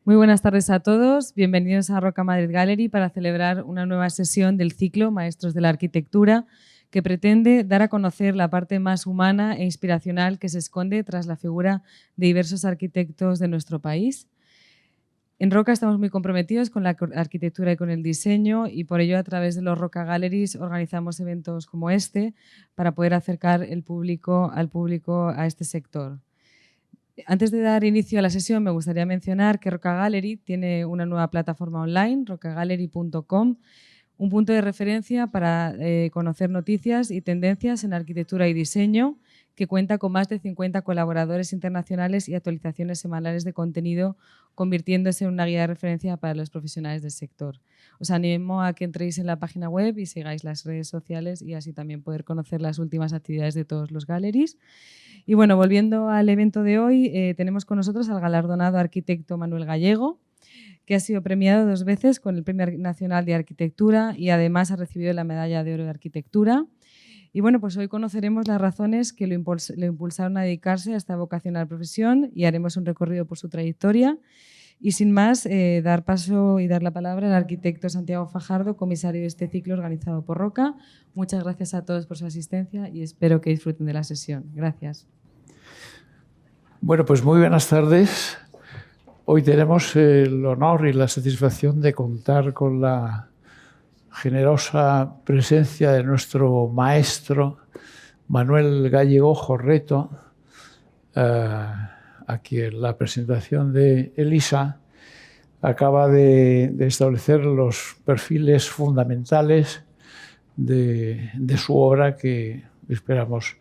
Muy buenas tardes a todos. Bienvenidos a Roca Madrid Gallery para celebrar una nueva sesión del ciclo Maestros de la Arquitectura, que pretende dar a conocer la parte más humana e inspiracional que se esconde tras la figura de diversos arquitectos de nuestro país. En Roca estamos muy comprometidos con la arquitectura y con el diseño, y por ello a través de los Roca Galleries organizamos eventos como este para poder acercar al público a este sector. Antes de dar inicio a la sesión, me gustaría mencionar que Roca Gallery tiene una nueva plataforma online, rocagallery.com, un punto de referencia para conocer noticias y tendencias en arquitectura y diseño, que cuenta con más de 50 colaboradores internacionales y actualizaciones semanales de contenido, convirtiéndose en una guía de referencia para los profesionales del sector. Os animo a que entréis en la página web y sigáis las redes sociales y así también poder conocer las últimas actividades de todos los galleries. Y bueno, volviendo al evento de hoy, tenemos con nosotros al galardonado arquitecto Manuel Gallego, que ha sido premiado 2 veces con el Premio Nacional de Arquitectura y además ha recibido la Medalla de Oro de Arquitectura. Y bueno, pues hoy conoceremos las razones que lo impulsaron a dedicarse a esta vocacional profesión y haremos un recorrido por su trayectoria. Y sin más, dar paso y dar la palabra al arquitecto Santiago Fajardo, comisario de este ciclo organizado por Roca. Muchas gracias a todos por su asistencia y espero que disfruten de la sesión. Gracias. Bueno, pues muy buenas tardes. Hoy tenemos el honor y la satisfacción de contar con la generosa presencia de nuestro maestro Manuel Gallego Jorreto, a quien la presentación de Elisa acaba de establecer los perfiles fundamentales de su obra, que esperamos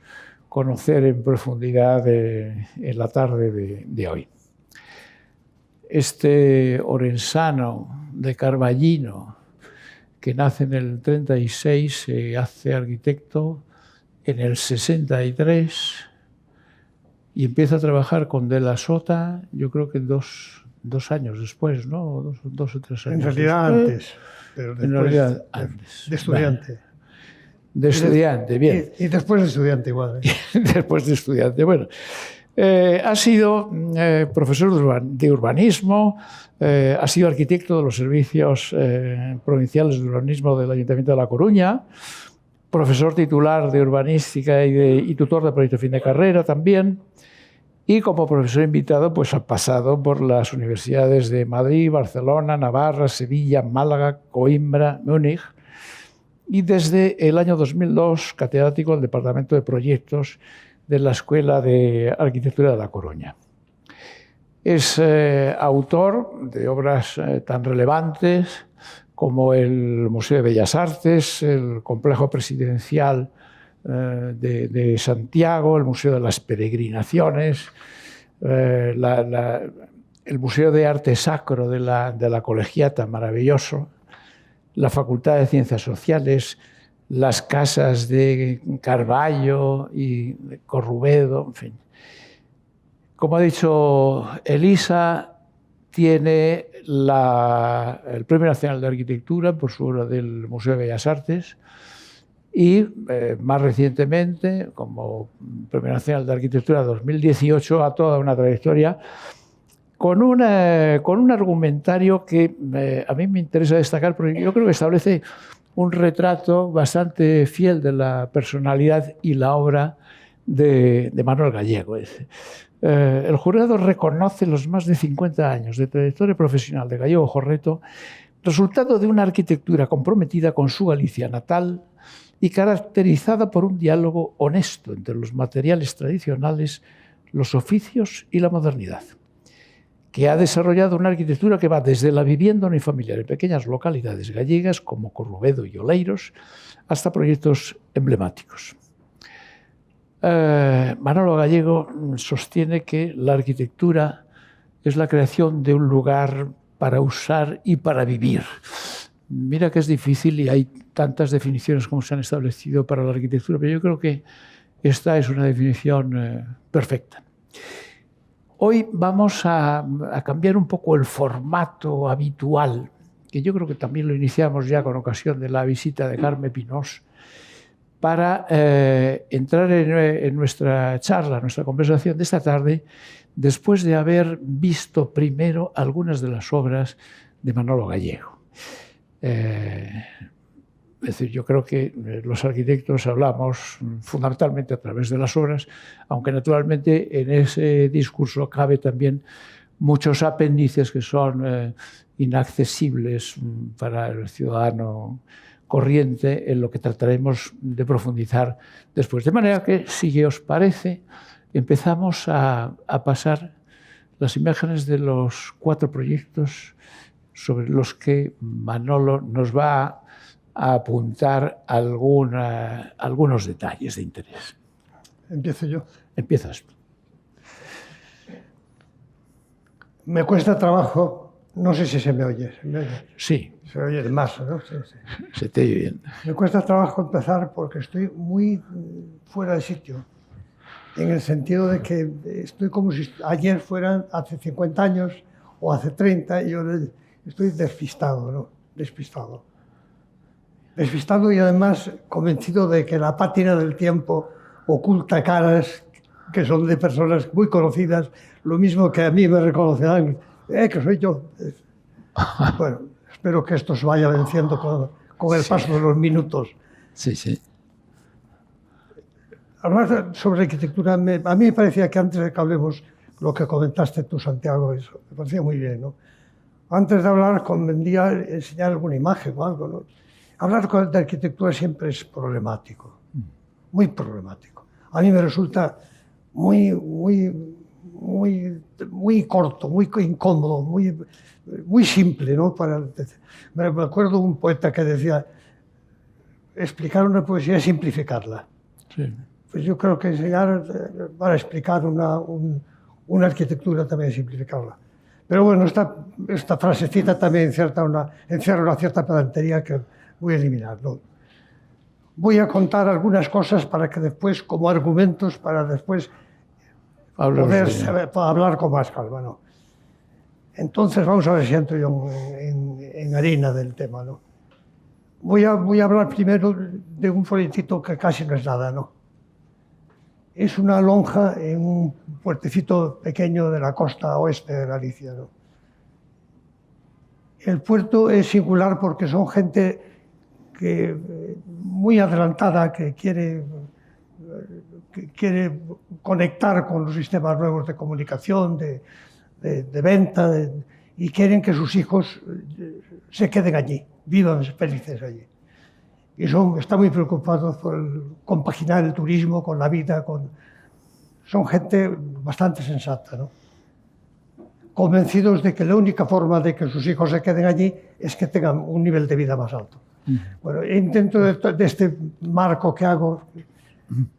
conocer en profundidad en la tarde de hoy. Este orensano de Carballino, que nace en el 36, se hace arquitecto en el 63 y empieza a trabajar con De la Sota, yo creo que dos años después, ¿no? Dos o 3 años. En realidad después. antes. Pero después, en realidad antes. De estudiante. Vale. De estudiante, bien. Y después de estudiante igual. Después de estudiante, bueno. Ha sido profesor de urbanismo, ha sido arquitecto de los servicios provinciales de urbanismo del Ayuntamiento de La Coruña, profesor titular de urbanística y tutor de proyecto fin de carrera también, y como profesor invitado pues ha pasado por las universidades de Madrid, Barcelona, Navarra, Sevilla, Málaga, Coimbra, Múnich, y desde el año 2002 catedrático del Departamento de Proyectos de la Escuela de Arquitectura de La Coruña. Es autor de obras tan relevantes como el Museo de Bellas Artes, el Complejo Presidencial de Santiago, el Museo de las Peregrinaciones, el Museo de Arte Sacro de la Colegiata, maravilloso, la Facultad de Ciencias Sociales, las casas de Carballo y de Corrubedo, en fin. Como ha dicho Elisa, tiene el Premio Nacional de Arquitectura por su obra del Museo de Bellas Artes y más recientemente, como Premio Nacional de Arquitectura 2018, a toda una trayectoria con un argumentario que a mí me interesa destacar, porque yo creo que establece un retrato bastante fiel de la personalidad y la obra de Manuel Gallego. El jurado reconoce los más de 50 años de trayectoria profesional de Gallego Jorreto, resultado de una arquitectura comprometida con su Galicia natal y caracterizada por un diálogo honesto entre los materiales tradicionales, los oficios y la modernidad, que ha desarrollado una arquitectura que va desde la vivienda unifamiliar en pequeñas localidades gallegas como Corrubedo y Oleiros hasta proyectos emblemáticos. Manolo Gallego sostiene que la arquitectura es la creación de un lugar para usar y para vivir. Mira que es difícil y hay tantas definiciones como se han establecido para la arquitectura, pero yo creo que esta es una definición perfecta. Hoy vamos a cambiar un poco el formato habitual, que yo creo que también lo iniciamos ya con ocasión de la visita de Carme Pinós, para entrar en nuestra charla, nuestra conversación de esta tarde, después de haber visto primero algunas de las obras de Manolo Gallego. Es decir, yo creo que los arquitectos hablamos fundamentalmente a través de las obras, aunque naturalmente en ese discurso cabe también muchos apéndices que son inaccesibles para el ciudadano corriente, en lo que trataremos de profundizar después. De manera que, si os parece, empezamos a pasar las imágenes de los 4 proyectos sobre los que Manolo nos va a apuntar algunos detalles de interés. ¿Empiezo yo? Empiezas. Me cuesta trabajo, no sé si se me oye. ¿Se me oye? Sí. Se oye más, ¿no? Sí, sí. Se te oye bien. Me cuesta trabajo empezar porque estoy muy fuera de sitio, en el sentido de que estoy como si ayer fueran hace 50 años o hace 30 y yo estoy despistado, ¿no? Despistado y además convencido de que la pátina del tiempo oculta caras que son de personas muy conocidas, lo mismo que a mí me reconocerán, que soy yo. Bueno, espero que esto se vaya venciendo con el paso de los minutos. Sí, sí. Hablar sobre arquitectura, a mí me parecía que antes de que hablemos lo que comentaste tú, Santiago, eso me parecía muy bien, ¿no? Antes de hablar convendría enseñar alguna imagen o algo, ¿no? Hablar de arquitectura siempre es problemático, muy problemático. A mí me resulta muy corto, muy incómodo, muy simple, ¿no? Me acuerdo de un poeta que decía, explicar una poesía es simplificarla. Sí. Pues yo creo que enseñar para explicar una arquitectura también es simplificarla. Pero bueno, esta frasecita también encierra una cierta pedantería que voy a eliminar, ¿no? Voy a contar algunas cosas para que después, como argumentos, para después poder hablar con más calma, ¿no? Entonces vamos a ver si entro yo en harina del tema, ¿no? Voy a hablar primero de un folletito que casi no es nada, ¿no? Es una lonja en un puertecito pequeño de la costa oeste de Galicia, ¿no? El puerto es singular porque son gente muy adelantada, que quiere conectar con los sistemas nuevos de comunicación, de venta, y quieren que sus hijos se queden allí, vivan felices allí. Y están muy preocupados por compaginar el turismo con la vida. Son gente bastante sensata, ¿no? Convencidos de que la única forma de que sus hijos se queden allí es que tengan un nivel de vida más alto. Bueno, intento de este marco que hago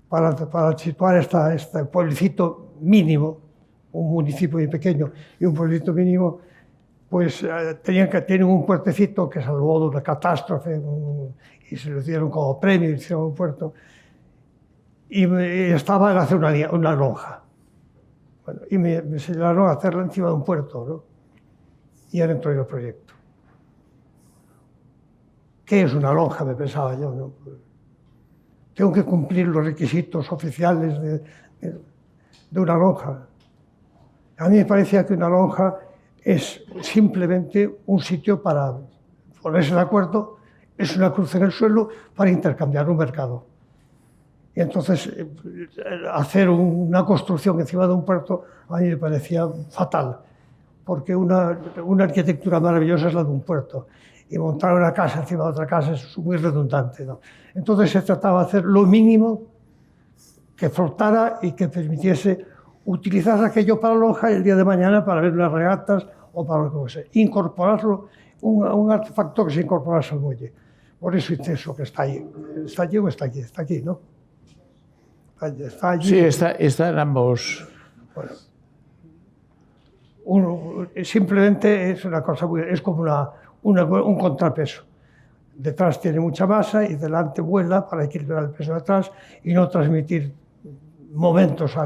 para situar este pueblecito mínimo, un municipio muy pequeño y un pueblecito mínimo, pues tienen un puertecito que salvó de una catástrofe y se lo dieron como premio, hicieron un puerto, y estaba en hacer una lonja. Bueno, y me enseñaron a hacerla encima de un puerto, ¿no? Y ahora entró en el proyecto. ¿Qué es una lonja? Me pensaba yo, ¿no? Tengo que cumplir los requisitos oficiales de una lonja. A mí me parecía que una lonja es simplemente un sitio para ponerse de acuerdo, es una cruz en el suelo para intercambiar un mercado. Y entonces hacer una construcción encima de un puerto a mí me parecía fatal, porque una arquitectura maravillosa es la de un puerto, y montar una casa encima de otra casa es muy redundante, ¿no? Entonces se trataba de hacer lo mínimo que flotara y que permitiese utilizar aquello para lonja y el día de mañana para ver unas regatas o para lo que sea. Incorporarlo, un artefacto que se incorporase al muelle. Por eso hice eso que está ahí. ¿Está allí o está aquí? Está aquí, ¿no? Está allí. Sí, está en ambos. Bueno, simplemente es una cosa es como un contrapeso. Detrás tiene mucha masa y delante vuela para equilibrar el peso de atrás y no transmitir momentos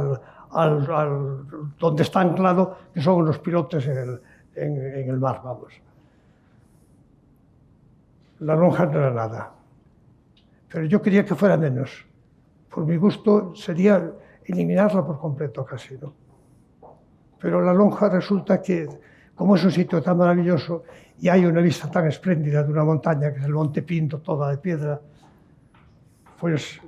donde está anclado, que son los pilotes en el mar, vamos. La lonja no era nada. pero yo quería que fuera menos. Por mi gusto sería eliminarla por completo casi, ¿no? Pero la lonja resulta que, como es un sitio tan maravilloso y hay una vista tan espléndida de una montaña, que es el Monte Pinto, toda de piedra, pues,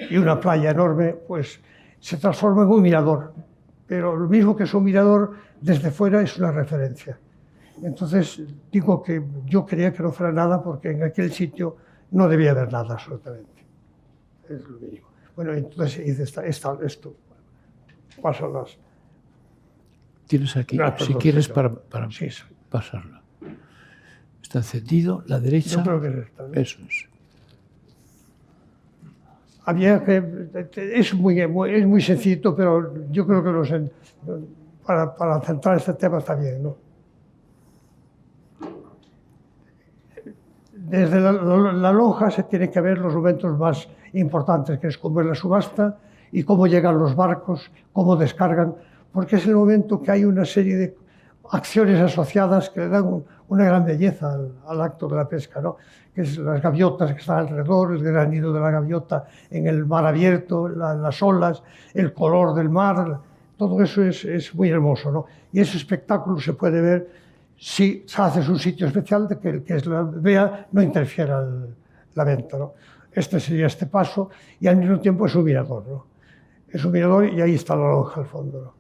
y una playa enorme, pues se transforma en un mirador. Pero lo mismo que es un mirador, desde fuera es una referencia. Entonces digo que yo quería que no fuera nada porque en aquel sitio no debía haber nada absolutamente. Es lo mínimo. Bueno, entonces hice esto. Paso las... Tienes aquí, si quieres, para sí, pasarla. Está encendido, la derecha. Yo creo que es esta, ¿no? Eso es. Había que... Es muy sencillo, pero yo creo que para centrar este tema está bien, ¿no? Desde la lonja se tienen que ver los momentos más importantes, que es cómo es la subasta y cómo llegan los barcos, cómo descargan, porque es el momento que hay una serie de acciones asociadas que le dan una gran belleza al acto de la pesca, ¿no? Que es las gaviotas que están alrededor, el gran nido de la gaviota en el mar abierto, las olas, el color del mar, todo eso es muy hermoso, ¿no? Y ese espectáculo se puede ver si haces un sitio especial de que el que la vea no interfiera la venta, ¿no? Este sería este paso y al mismo tiempo es un mirador, ¿no? Es un mirador y ahí está la lonja al fondo, ¿no?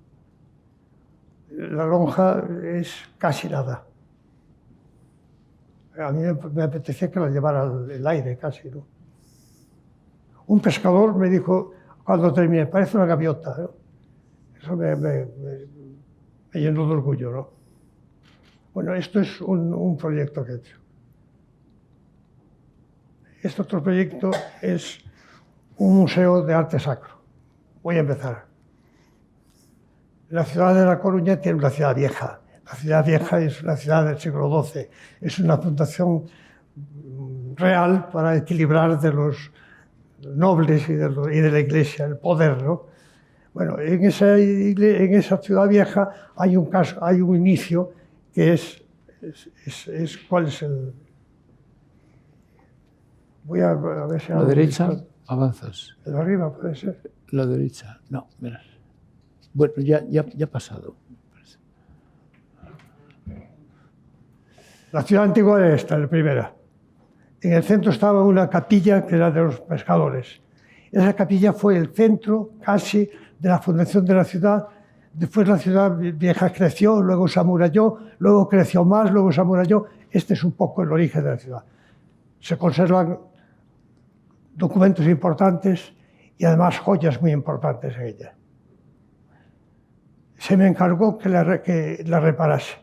La lonja es casi nada. A mí me apetecía que la llevara el aire casi, ¿no? Un pescador me dijo cuando terminé, parece una gaviota, ¿no? Eso me llenó de orgullo, ¿no? Bueno, esto es un proyecto que he hecho. Este otro proyecto es un museo de arte sacro. Voy a empezar. La ciudad de La Coruña tiene una ciudad vieja. La ciudad vieja es una ciudad del siglo XII. Es una fundación real para equilibrar de los nobles y de la iglesia el poder, ¿no? Bueno, en esa ciudad vieja hay un inicio que ¿cuál es el...? Voy a ver si... La derecha, avanzas. ¿El de arriba puede ser? La derecha, no, verás. Bueno, ya ha pasado. La ciudad antigua era esta, la primera. En el centro estaba una capilla que era de los pescadores. Esa capilla fue el centro casi de la fundación de la ciudad. Después la ciudad vieja creció, luego se amuralló, luego creció más, luego se amuralló. Este es un poco el origen de la ciudad. Se conservan documentos importantes y además joyas muy importantes en ella. Se me encargó que la reparase.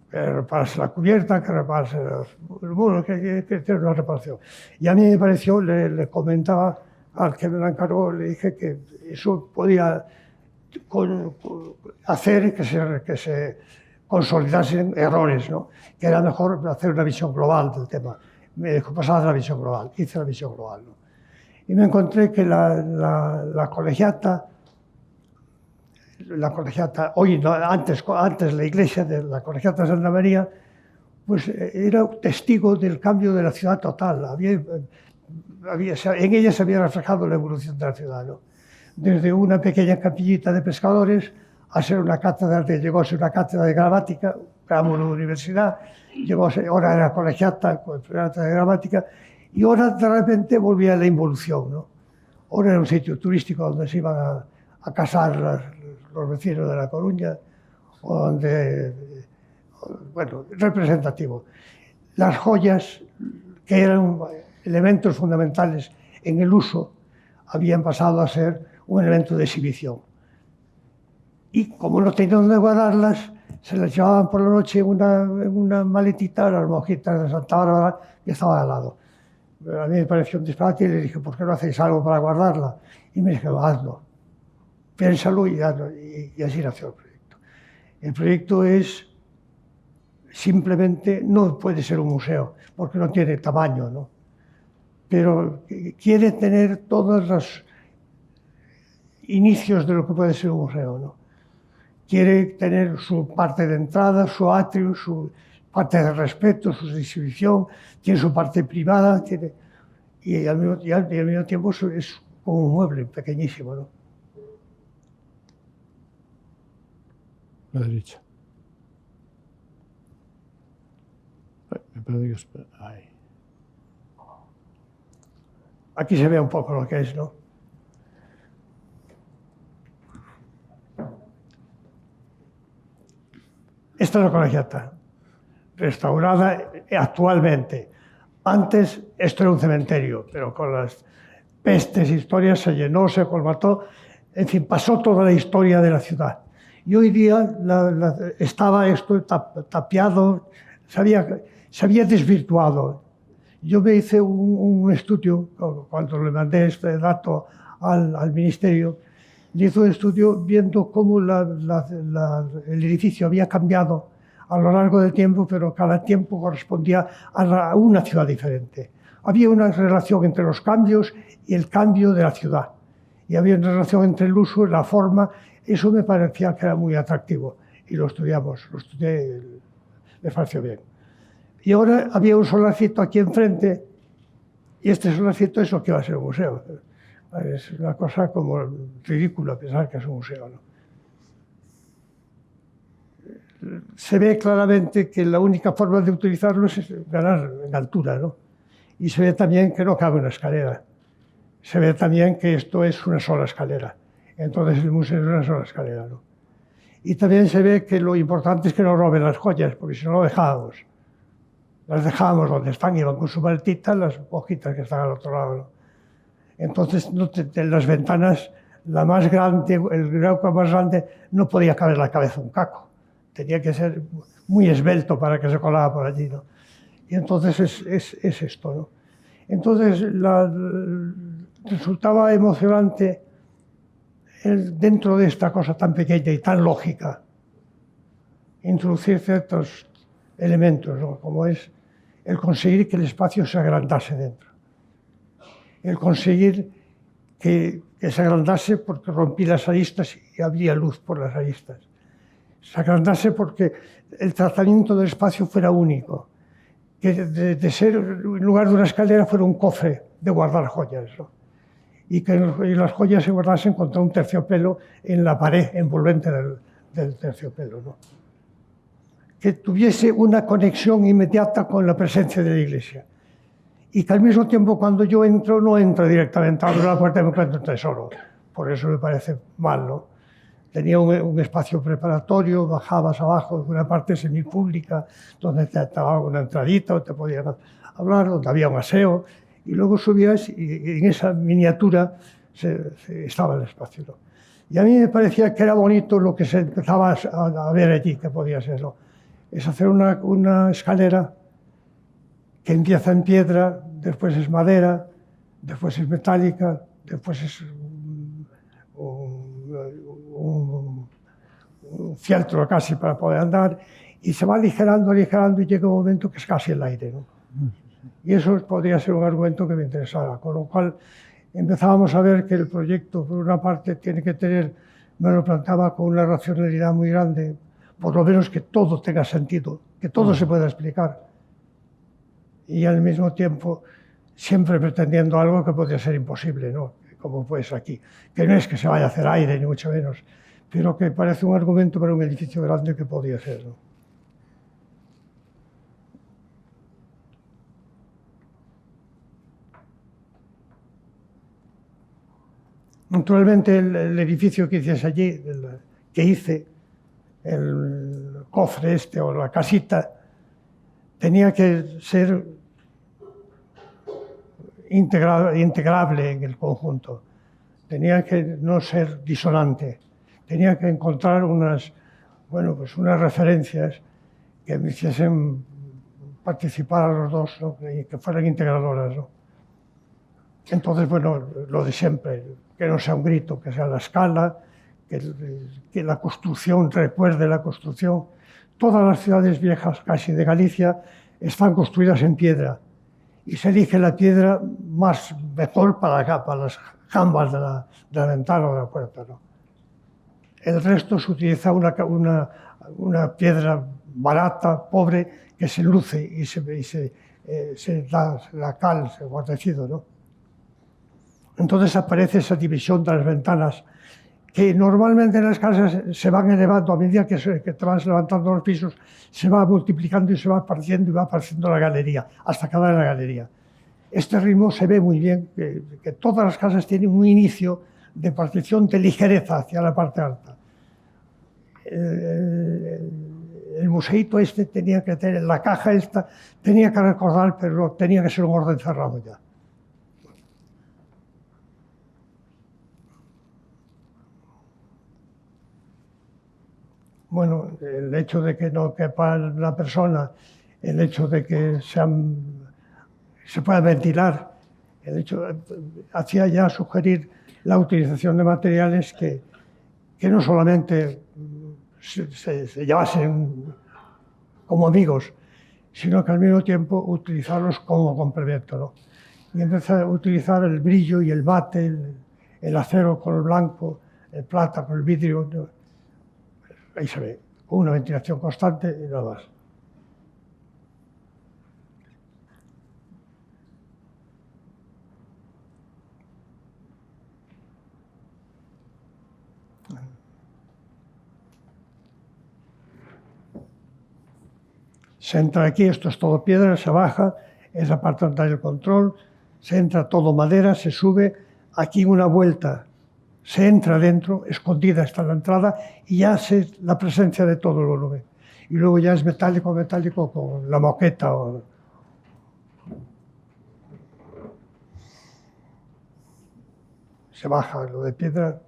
Que reparase la cubierta, que reparase el muro, que hiciera una reparación. Y a mí me pareció, le comentaba al que me la encargó, le dije que eso podía hacer que se consolidasen errores, ¿no? Que era mejor hacer una visión global del tema. Me dijo, pasad a la visión global. Hice la visión global, ¿no? Y me encontré que la colegiata, hoy, no, antes la iglesia de la colegiata de Santa María, pues era testigo del cambio de la ciudad total. En ella se había reflejado la evolución de la ciudad, ¿no? Desde una pequeña capillita de pescadores a ser una cátedra, llegó a ser una cátedra de gramática, creamos una universidad, llegó a ser, ahora era colegiata de gramática, y ahora de repente volvía a la involución, ¿no? Ahora era un sitio turístico donde se iban a casar los vecinos de La Coruña, o donde, bueno, representativo. Las joyas, que eran elementos fundamentales en el uso, habían pasado a ser un elemento de exhibición. Y como no tenían dónde guardarlas, se las llevaban por la noche en una maletita a las monjitas de Santa Bárbara, que estaba al lado. A mí me pareció un disparate y le dije, ¿por qué no hacéis algo para guardarla? Y me dijeron, hazlo, piénsalo y hazlo. Y así nació el proyecto. El proyecto es simplemente, no puede ser un museo, porque no tiene tamaño, ¿no? Pero quiere tener todos los inicios de lo que puede ser un museo, ¿no? Quiere tener su parte de entrada, su atrio, su parte de respeto, su exhibición, tiene su parte privada, y al mismo tiempo es como un mueble pequeñísimo, ¿no? La derecha. Me parece que ahí. Aquí se ve un poco lo que es, ¿no? Esta es la colegiata, restaurada actualmente. Antes esto era un cementerio, pero con las pestes, historias, se llenó, se colmató, en fin, pasó toda la historia de la ciudad. Y hoy día estaba esto tapiado, se había desvirtuado. Yo me hice un estudio, cuando le mandé este dato al ministerio, le hice un estudio viendo cómo el edificio había cambiado a lo largo del tiempo, pero cada tiempo correspondía a una ciudad diferente. Había una relación entre los cambios y el cambio de la ciudad. Y había una relación entre el uso y la forma. Eso me parecía que era muy atractivo. Y lo estudiamos, lo estudié, me pareció bien. Y ahora había un solarcito aquí enfrente, y este solarcito es lo que va a ser un museo. Es una cosa como ridícula pensar que es un museo, ¿no? Se ve claramente que la única forma de utilizarlo es ganar en altura, ¿no? Y se ve también que no cabe una escalera. Se ve también que esto es una sola escalera. Entonces el museo es una sola escalera, ¿no? Y también se ve que lo importante es que no roben las joyas, porque si no lo dejábamos. Las dejábamos donde están, iban con su maltita, las hojitas que están al otro lado, ¿no? Entonces, en las ventanas, la más grande, el grauco más grande, no podía caber la cabeza un caco. Tenía que ser muy esbelto para que se colara por allí, ¿no? Y entonces es esto, ¿no? Entonces, resultaba emocionante dentro de esta cosa tan pequeña y tan lógica, introducir ciertos elementos, ¿no? Como es el conseguir que el espacio se agrandase dentro. El conseguir que se agrandase porque rompí las aristas y había luz por las aristas. Se agrandase porque el tratamiento del espacio fuera único. Que de ser, en lugar de una escalera, fuera un cofre de guardar joyas, ¿no? Y que las joyas se guardasen contra un terciopelo en la pared envolvente del terciopelo, ¿no? Que tuviese una conexión inmediata con la presencia de la iglesia. Y que al mismo tiempo, cuando yo entro, no entro directamente, abro la puerta y me encuentro un tesoro. Por eso me parece mal, ¿no? Tenía un espacio preparatorio, bajabas abajo de una parte semipública, donde te daba una entradita o te podían hablar, donde había un aseo, y luego subías y en esa miniatura estaba el espacio, ¿no? Y a mí me parecía que era bonito lo que se empezaba a ver allí, que podía ser, ¿no? Es hacer una escalera que empieza en piedra, después es madera, después es metálica, después es un fieltro casi para poder andar, y se va aligerando y llega un momento que es casi el aire, ¿no? Y eso podría ser un argumento que me interesaba, con lo cual empezábamos a ver que el proyecto, por una parte, tiene que tener, me lo planteaba con una racionalidad muy grande, por lo menos que todo tenga sentido, que todo se pueda explicar, y al mismo tiempo siempre pretendiendo algo que podría ser imposible, ¿no? Como pues aquí, que no es que se vaya a hacer aire, ni mucho menos, pero que parece un argumento para un edificio grande que podría ser, ¿no? Naturalmente el edificio que hice allí, el cofre este o la casita, tenía que ser integrable en el conjunto. Tenía que no ser disonante. Tenía que encontrar unas referencias que me hiciesen participar a los dos, ¿no? Y que fueran integradoras, ¿no? Entonces, bueno, lo de siempre, que no sea un grito, que sea la escala, que la construcción recuerde la construcción. Todas las ciudades viejas, casi de Galicia, están construidas en piedra y se elige la piedra mejor para las jambas de la ventana o de la puerta, ¿no? El resto se utiliza una piedra barata, pobre, que se luce y se da la cal, el guardecido, ¿no? Entonces aparece esa división de las ventanas, que normalmente en las casas se van elevando a medida que te vas levantando los pisos, se va multiplicando y se va apareciendo y va apareciendo la galería, hasta acabar en la galería. Este ritmo se ve muy bien, que todas las casas tienen un inicio de partición de ligereza hacia la parte alta. El museíto este tenía que tener, la caja esta tenía que recordar, pero tenía que ser un orden cerrado ya. Bueno, el hecho de que no quepa la persona, el hecho de que se pueda ventilar, el hecho hacía ya sugerir la utilización de materiales que no solamente se llevasen como amigos, sino que al mismo tiempo utilizarlos como complemento, ¿no? Y empezar a utilizar el brillo y el mate, el acero con el blanco, el plata con el vidrio, ¿no? Ahí se ve, con una ventilación constante y nada más. Se entra aquí, esto es todo piedra, se baja, es la parte donde hay el control, se entra todo madera, se sube, aquí una vuelta, se entra dentro, escondida está la entrada y ya se la presencia de todo el volumen. Y luego ya es metálico, metálico con la moqueta. Se baja lo de piedra.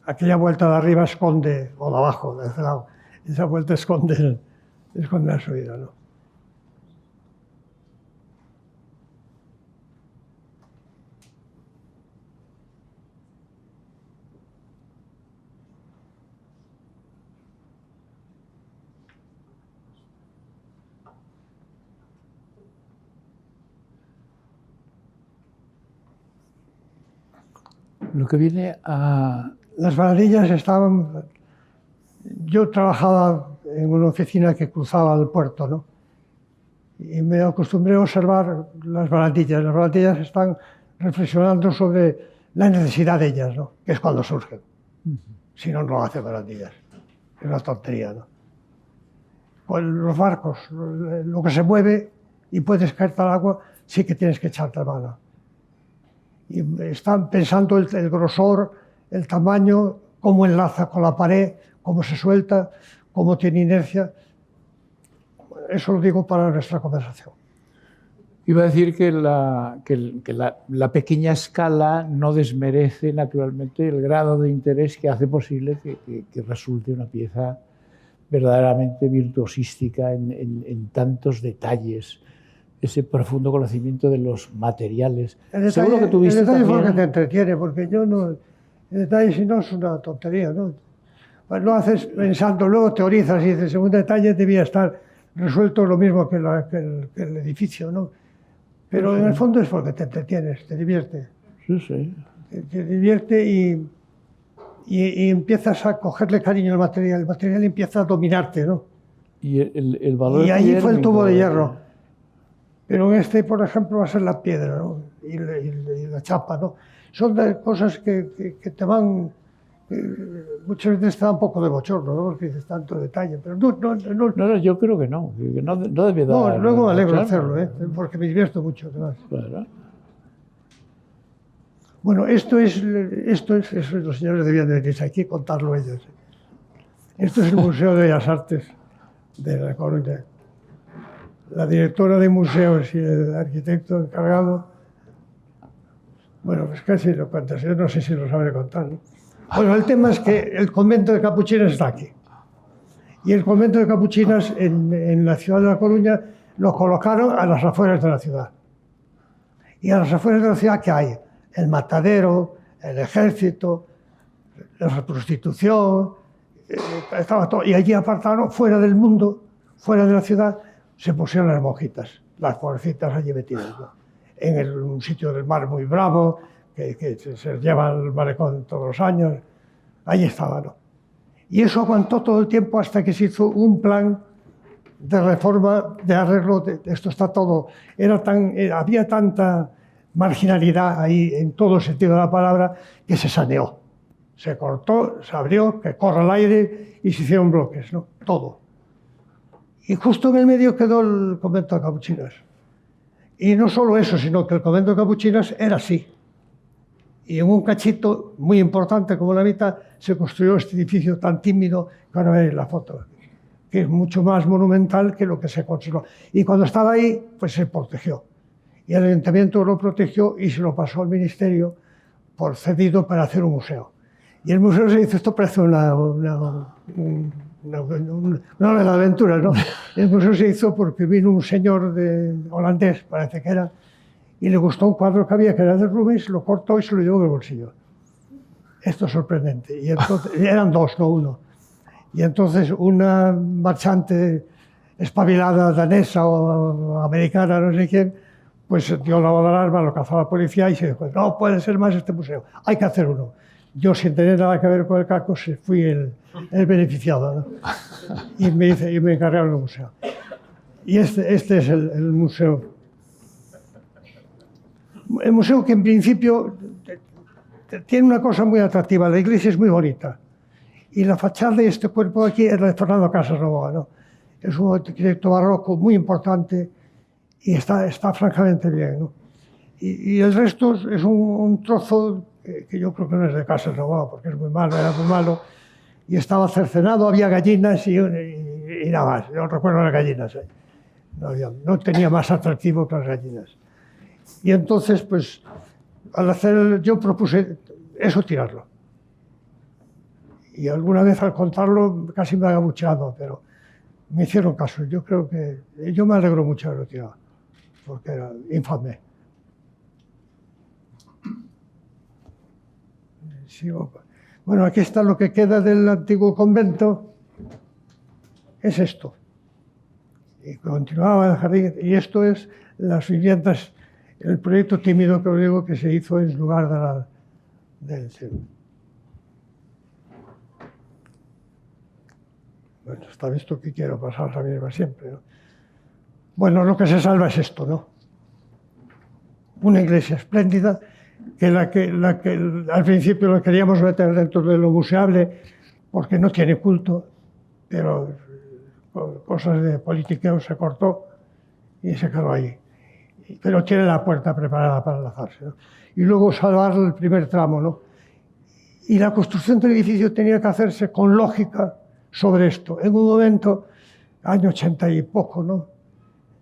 Aquella vuelta de arriba esconde, o de abajo, de ese lado, esa vuelta esconde la subida, ¿no? Lo que viene a... Las varadillas estaban... Yo trabajaba en una oficina que cruzaba el puerto, ¿no? Y me acostumbré a observar las barandillas. Las barandillas están reflexionando sobre la necesidad de ellas, ¿no? Que es cuando surgen. Si no, no hace barandillas. Es una tontería, ¿no? Pues los barcos, lo que se mueve y puedes caerte al agua, sí que tienes que echarte mano. Y están pensando el grosor, el tamaño, cómo enlaza con la pared, cómo se suelta, cómo tiene inercia. Eso lo digo para nuestra conversación. Iba a decir que la pequeña escala no desmerece naturalmente el grado de interés que hace posible que resulte una pieza verdaderamente virtuosística en tantos detalles, ese profundo conocimiento de los materiales. Seguro que tuviste el detalle también... es lo que te entretiene, porque yo no... El detalle si no es una tontería, ¿no? Pues lo haces pensando, luego teorizas y dices, un detalle debía estar resuelto lo mismo que el edificio, ¿no? Pero en el fondo es porque te entretienes, te divierte. Sí, sí. Te divierte y empiezas a cogerle cariño al material. El material empieza a dominarte, ¿no? Y el valor... Y allí fue el tubo de hierro. Pero en este, por ejemplo, va a ser la piedra, ¿no? Y la chapa, ¿no? Son cosas que te van... muchas veces te da un poco de bochorno, ¿no? Porque dices tanto detalle, pero no, yo creo que no debe dar... No, luego me alegro de hacerlo, ¿eh? Porque me divierto mucho, además. Claro. Bueno, esto es los señores debían de venir aquí y contarlo ellos. Esto es el Museo de Bellas Artes de La Coruña. La directora de museos y el arquitecto encargado, bueno, pues casi lo cuentas, yo no sé si lo sabré contar, ¿no? Bueno, el tema es que el convento de capuchinas está aquí. Y el convento de capuchinas en la ciudad de La Coruña lo colocaron a las afueras de la ciudad. Y a las afueras de la ciudad, ¿qué hay? El matadero, el ejército, la prostitución, estaba todo. Y allí apartaron, fuera del mundo, fuera de la ciudad, se pusieron las monjitas, las pobrecitas allí metidas, ¿no? En un sitio del mar muy bravo, que se lleva al malecón todos los años, ahí estaba, ¿no? Y eso aguantó todo el tiempo hasta que se hizo un plan de reforma, de arreglo. Esto está todo. Había tanta marginalidad ahí, en todo el sentido de la palabra, que se saneó. Se cortó, se abrió, que corra el aire y se hicieron bloques, ¿no? Todo. Y justo en el medio quedó el convento de Capuchinas. Y no solo eso, sino que el convento de Capuchinas era así. Y en un cachito muy importante como la mitad se construyó este edificio tan tímido que ahora veis la foto, que es mucho más monumental que lo que se conservó. Y cuando estaba ahí, pues se protegió. Y el ayuntamiento lo protegió y se lo pasó al ministerio por cedido para hacer un museo. Y el museo se hizo, esto parece una novela de aventuras, ¿no? El museo se hizo porque vino un señor holandés, parece que era, y le gustó un cuadro que había, que era de Rubens, lo cortó y se lo llevó en el bolsillo. Esto es sorprendente. Y entonces, eran dos, no uno. Y entonces una marchante espabilada danesa o americana, no sé quién, pues dio la voz de alarma, lo cazó la policía y se dijo, no puede ser más este museo, hay que hacer uno. Yo, sin tener nada que ver con el caco, fui el beneficiado, ¿no? Y me encargaron el museo. Y este es el museo. El museo que en principio tiene una cosa muy atractiva, la iglesia es muy bonita. Y la fachada de este cuerpo de aquí es la de Fernando Casanovas, ¿no? Es un arquitecto barroco muy importante y está francamente bien, ¿no? Y el resto es un trozo que yo creo que no es de Casanovas, porque es muy malo, era muy malo. Y estaba cercenado, había gallinas y nada más. Yo recuerdo las gallinas. No tenía más atractivo que las gallinas. Y entonces, pues, yo propuse eso, tirarlo. Y alguna vez al contarlo casi me ha abucheado, pero me hicieron caso. Yo creo que... Yo me alegro mucho de haberlo tirado, porque era infame. Bueno, aquí está lo que queda del antiguo convento. Es esto. Y continuaba el jardín. Y esto es las viviendas, el proyecto tímido que os digo que se hizo en lugar del centro. Bueno, está visto que quiero pasar la misma siempre, ¿no? Bueno, lo que se salva es esto, ¿no? Una iglesia espléndida, que al principio lo queríamos meter dentro de lo museable, porque no tiene culto, pero por cosas de politiqueo se cortó y se quedó ahí. Pero tiene la puerta preparada para lanzarse, ¿no? Y luego salvar el primer tramo, ¿no? Y la construcción del edificio tenía que hacerse con lógica sobre esto. En un momento, año 80 y poco, ¿no?,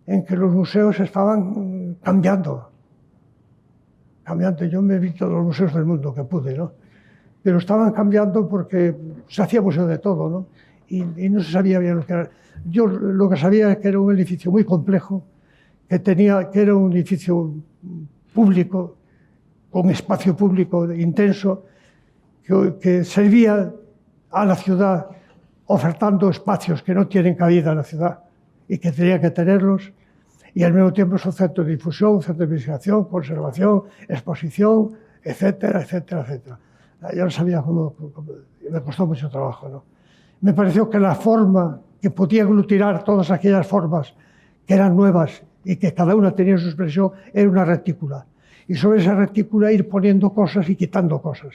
en que los museos estaban cambiando. Yo me he visto los museos del mundo que pude, ¿no? Pero estaban cambiando porque se hacía museo de todo, ¿no? Y no se sabía bien lo que era. Yo lo que sabía es que era un edificio muy complejo, que era un edificio público, con espacio público intenso, que servía a la ciudad ofertando espacios que no tienen cabida en la ciudad y que tenía que tenerlos. Y al mismo tiempo es un centro de difusión, un centro de investigación, conservación, exposición, etcétera, etcétera, etcétera. Yo no sabía cómo me costó mucho trabajo, ¿no? Me pareció que la forma que podía aglutinar todas aquellas formas que eran nuevas y que cada una tenía su expresión era una retícula. Y sobre esa retícula ir poniendo cosas y quitando cosas.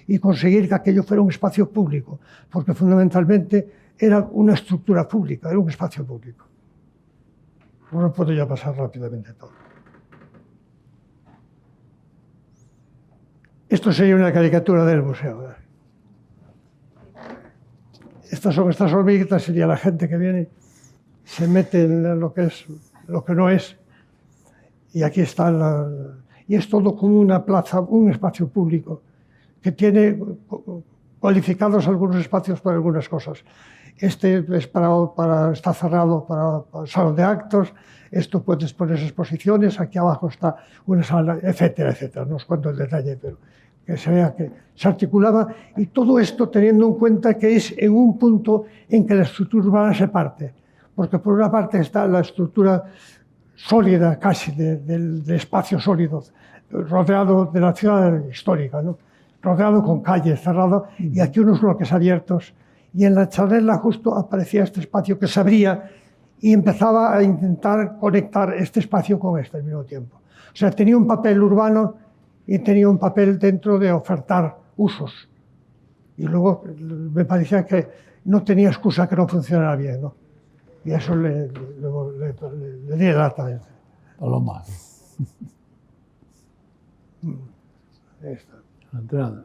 Y conseguir que aquello fuera un espacio público, porque fundamentalmente era una estructura pública, era un espacio público. No puedo ya pasar rápidamente todo. Esto sería una caricatura del museo, ¿verdad? Estas hormiguitas, sería la gente que viene, se mete en lo que no es, y aquí está y es todo como una plaza, un espacio público, que tiene cualificados algunos espacios para algunas cosas. Este es está cerrado para el salón de actos, esto puedes poner exposiciones, aquí abajo está una sala, etcétera, etcétera. No os cuento el detalle, pero que se vea que se articulaba, y todo esto teniendo en cuenta que es en un punto en que la estructura urbana se parte, porque por una parte está la estructura sólida casi del espacio sólido, rodeado de la ciudad histórica, ¿no?, rodeado con calles, cerrado, y aquí unos bloques abiertos, y en la charnela justo aparecía este espacio que se abría y empezaba a intentar conectar este espacio con este al mismo tiempo. O sea, tenía un papel urbano y tenía un papel dentro de ofertar usos. Y luego me parecía que no tenía excusa que no funcionara bien, ¿no? Y eso le di lata. Paloma. La entrada.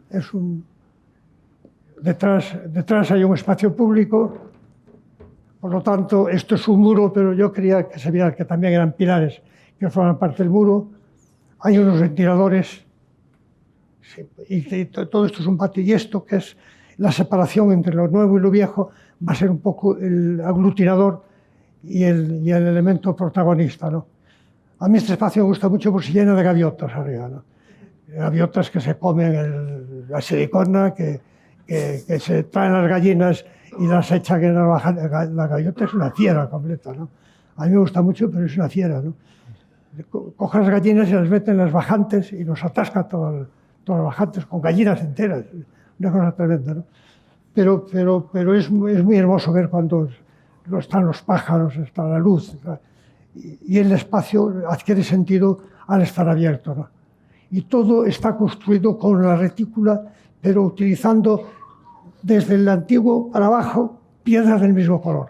Detrás hay un espacio público, por lo tanto, esto es un muro, pero yo quería que se viera que también eran pilares que forman parte del muro. Hay unos ventiladores, sí, y todo esto es un patio. Y esto, que es la separación entre lo nuevo y lo viejo, va a ser un poco el aglutinador y el elemento protagonista, ¿no? A mí este espacio me gusta mucho porque se llena de gaviotas arriba, ¿no? Gaviotas que se comen la silicona, que se traen las gallinas y las echan en la gaviota. Es una fiera completa, ¿no? A mí me gusta mucho, pero es una fiera, ¿no? Coge las gallinas y las mete en las bajantes y nos atasca todas las bajantes con gallinas enteras. Una cosa tremenda, ¿no? Pero es muy hermoso ver cuando están los pájaros, está la luz, y el espacio adquiere sentido al estar abierto, ¿no? Y todo está construido con la retícula, pero utilizando desde el antiguo para abajo piedras del mismo color.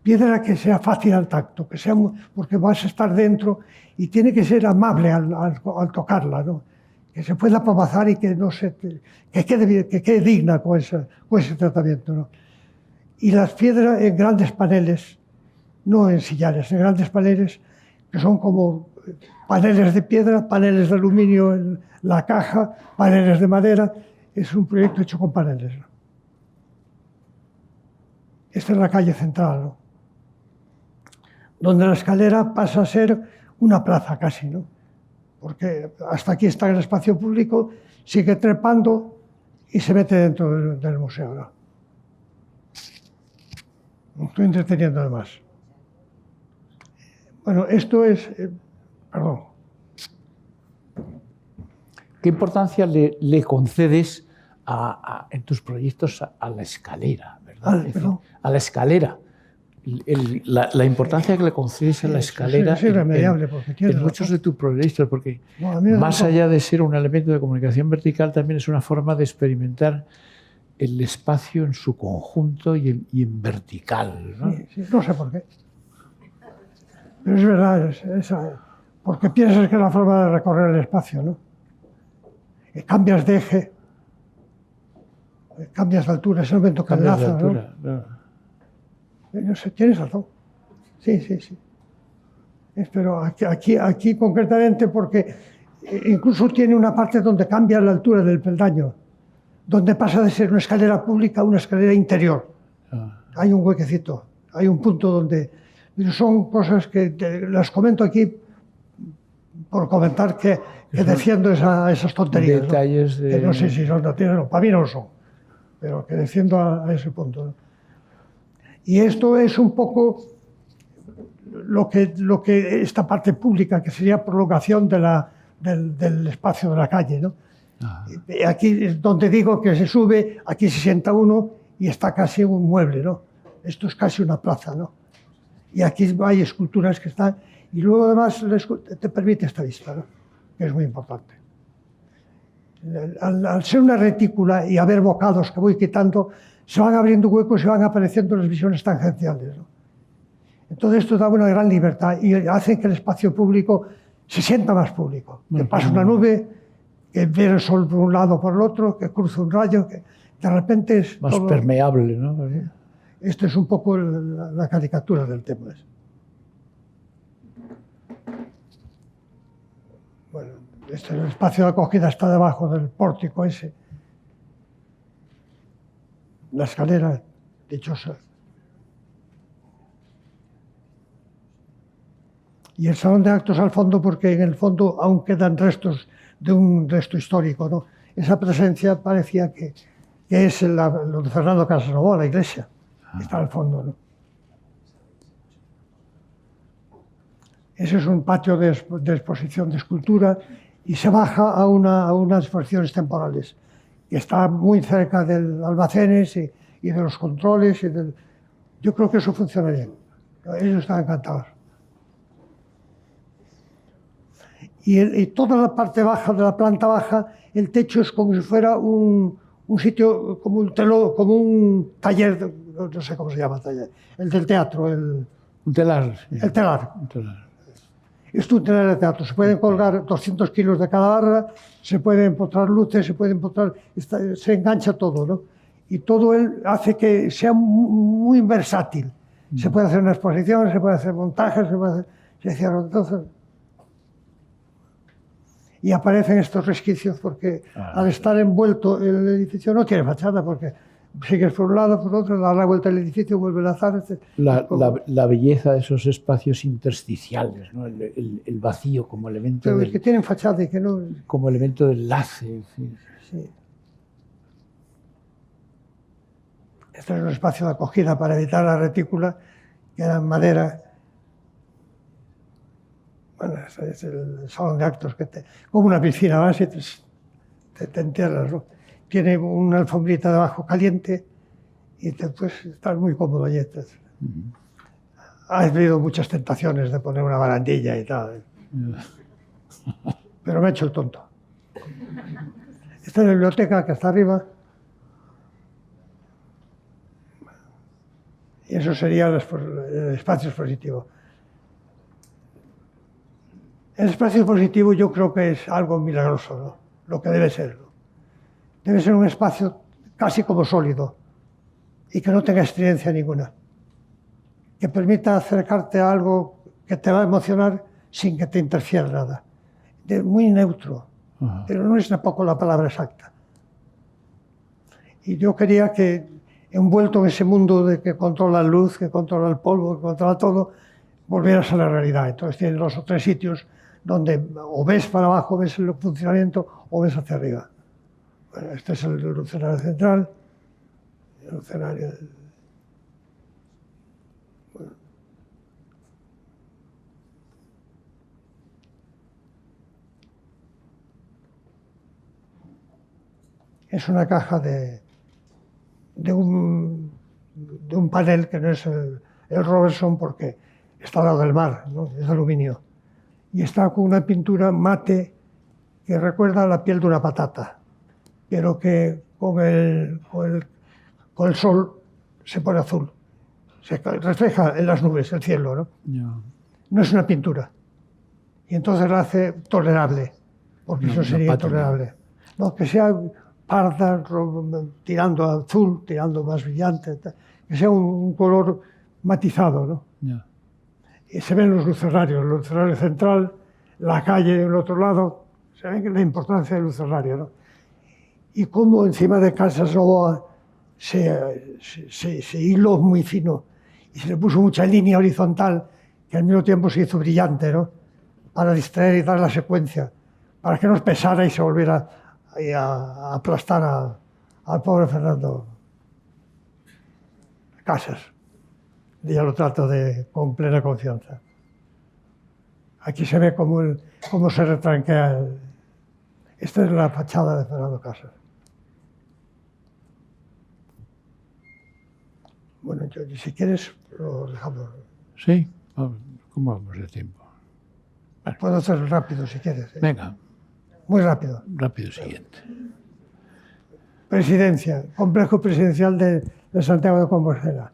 Piedra que sea fácil al tacto, porque vas a estar dentro y tiene que ser amable al tocarla, ¿no? Que se pueda apamazar y que quede digna con ese tratamiento, ¿no? Y las piedras en grandes paneles, no en sillares, en grandes paneles, que son como paneles de piedra, paneles de aluminio en la caja, paneles de madera. Es un proyecto hecho con paneles, ¿no? Esta es la calle central, ¿no? Donde la escalera pasa a ser una plaza casi, ¿no? Porque hasta aquí está el espacio público, sigue trepando y se mete dentro del museo, ¿no? Me estoy entreteniendo además. Bueno, esto es... perdón. ¿Qué importancia le concedes en tus proyectos a la escalera, ¿verdad? A la escalera. La importancia que le concedes a la escalera es irremediable, en muchos de tus proyectos, porque más allá de ser un elemento de comunicación vertical, también es una forma de experimentar el espacio en su conjunto y en vertical, ¿no? Sí, no sé por qué. Pero es verdad, porque piensas que es la forma de recorrer el espacio, ¿no? Cambias de eje, cambias de altura, es el momento que enlaza, ¿no? No sé, tienes razón. Sí. Pero aquí concretamente, porque incluso tiene una parte donde cambia la altura del peldaño, donde pasa de ser una escalera pública a una escalera interior. Hay un huequecito, hay un punto donde... Pero son cosas que las comento aquí por comentar que defiendo esas tonterías. Detalles, ¿no? Que no sé si son tonterías, no, para mí no lo son, pero que defiendo a ese punto, ¿no? Y esto es un poco lo que esta parte pública, que sería prolongación del espacio de la calle, ¿no? Aquí es donde digo que se sube, aquí se sienta uno y está casi un mueble, ¿no? Esto es casi una plaza, ¿no? Y aquí hay esculturas que están... Y luego además te permite esta vista, ¿no? Que es muy importante. Al ser una retícula y haber bocados que voy quitando, se van abriendo huecos y van apareciendo las visiones tangenciales, ¿no? Entonces esto da una gran libertad y hace que el espacio público se sienta más público. Que pasa una nube, que ve el sol por un lado o por el otro, que cruza un rayo, que de repente es más todo permeable, ¿no? Esto es un poco la caricatura del tema. Bueno, el espacio de acogida está debajo del pórtico ese. La escalera dichosa. Y el salón de actos al fondo, porque en el fondo aún quedan restos de un resto histórico, ¿no? Esa presencia parecía que es lo de Fernando Casanova, la iglesia. Está al fondo, ¿no? Ese es un patio de exposición de escultura y se baja a unas exposiciones temporales que está muy cerca del Almacenes y y de los controles. Yo creo que eso funciona bien. Ellos están encantados. Y toda la parte baja de la planta baja, el techo es como si fuera un sitio, como un taller, no sé cómo se llama el taller, el del teatro. Un telar. Sí. El telar. Un telar. Es un telar de teatro. Se pueden colgar 200 kilos de cada barra, se pueden empotrar luces, se engancha todo, ¿no? Y todo él hace que sea muy versátil. Se puede hacer una exposición, se puede hacer montajes, se cierra. Entonces, y aparecen estos resquicios porque al estar envuelto el edificio no tiene fachada, porque sigues por un lado, por otro, das la vuelta al edificio, vuelve a azar. La belleza de esos espacios intersticiales, ¿no? El vacío como elemento. Pero es que tienen fachada y que no. Como elemento de enlace. Sí. Este es un espacio de acogida para evitar la retícula, que era en madera. Bueno, este es el salón de actos, como una piscina, vas y te entierras, ¿no? Tiene una alfombrita debajo caliente y pues, estás muy cómodo allí. Has habido muchas tentaciones de poner una barandilla y tal, pero me he hecho el tonto. Esta es la biblioteca que está arriba. Y eso sería el espacio expositivo. El espacio expositivo yo creo que es algo milagroso, ¿no? Lo que debe ser, ¿no? Debe ser un espacio casi como sólido y que no tenga estridencia ninguna, que permita acercarte a algo que te va a emocionar sin que te interfiera nada. Muy neutro, pero no es tampoco la palabra exacta. Y yo quería que, envuelto en ese mundo de que controla la luz, que controla el polvo, que controla todo, volvieras a la realidad. Entonces tienes 2 o 3 sitios donde o ves para abajo, ves el funcionamiento, o ves hacia arriba. Bueno, este es el lucenario central, el lucenario. Bueno. Es una caja de un panel que no es el Robertson porque está al lado del mar, ¿no? Es de aluminio. Y está con una pintura mate que recuerda a la piel de una patata, pero que con el sol se pone azul. Se refleja en las nubes, el cielo, ¿no? No es una pintura. Y entonces la hace tolerable, porque eso sería intolerable. No, que sea parda, tirando a azul, tirando más brillante, que sea un color matizado, ¿no? Y se ven los lucernarios, el lucernario central, la calle del otro lado, se ve la importancia del lucernario, ¿no? Y cómo encima de Casas Novoa se hiló muy fino y se le puso mucha línea horizontal que al mismo tiempo se hizo brillante, ¿no? Para distraer y dar la secuencia, para que no pesara y se volviera a aplastar al pobre Fernando Casas. Ya lo trato con plena confianza. Aquí se ve cómo se retranquea. Esta es la fachada de Fernando Casas. Bueno, si quieres, lo dejamos. Sí, ¿cómo vamos de tiempo? Bueno. Puedo hacerlo rápido si quieres. Venga. Muy rápido. Rápido, siguiente. Presidencia, complejo presidencial de Santiago de Compostela.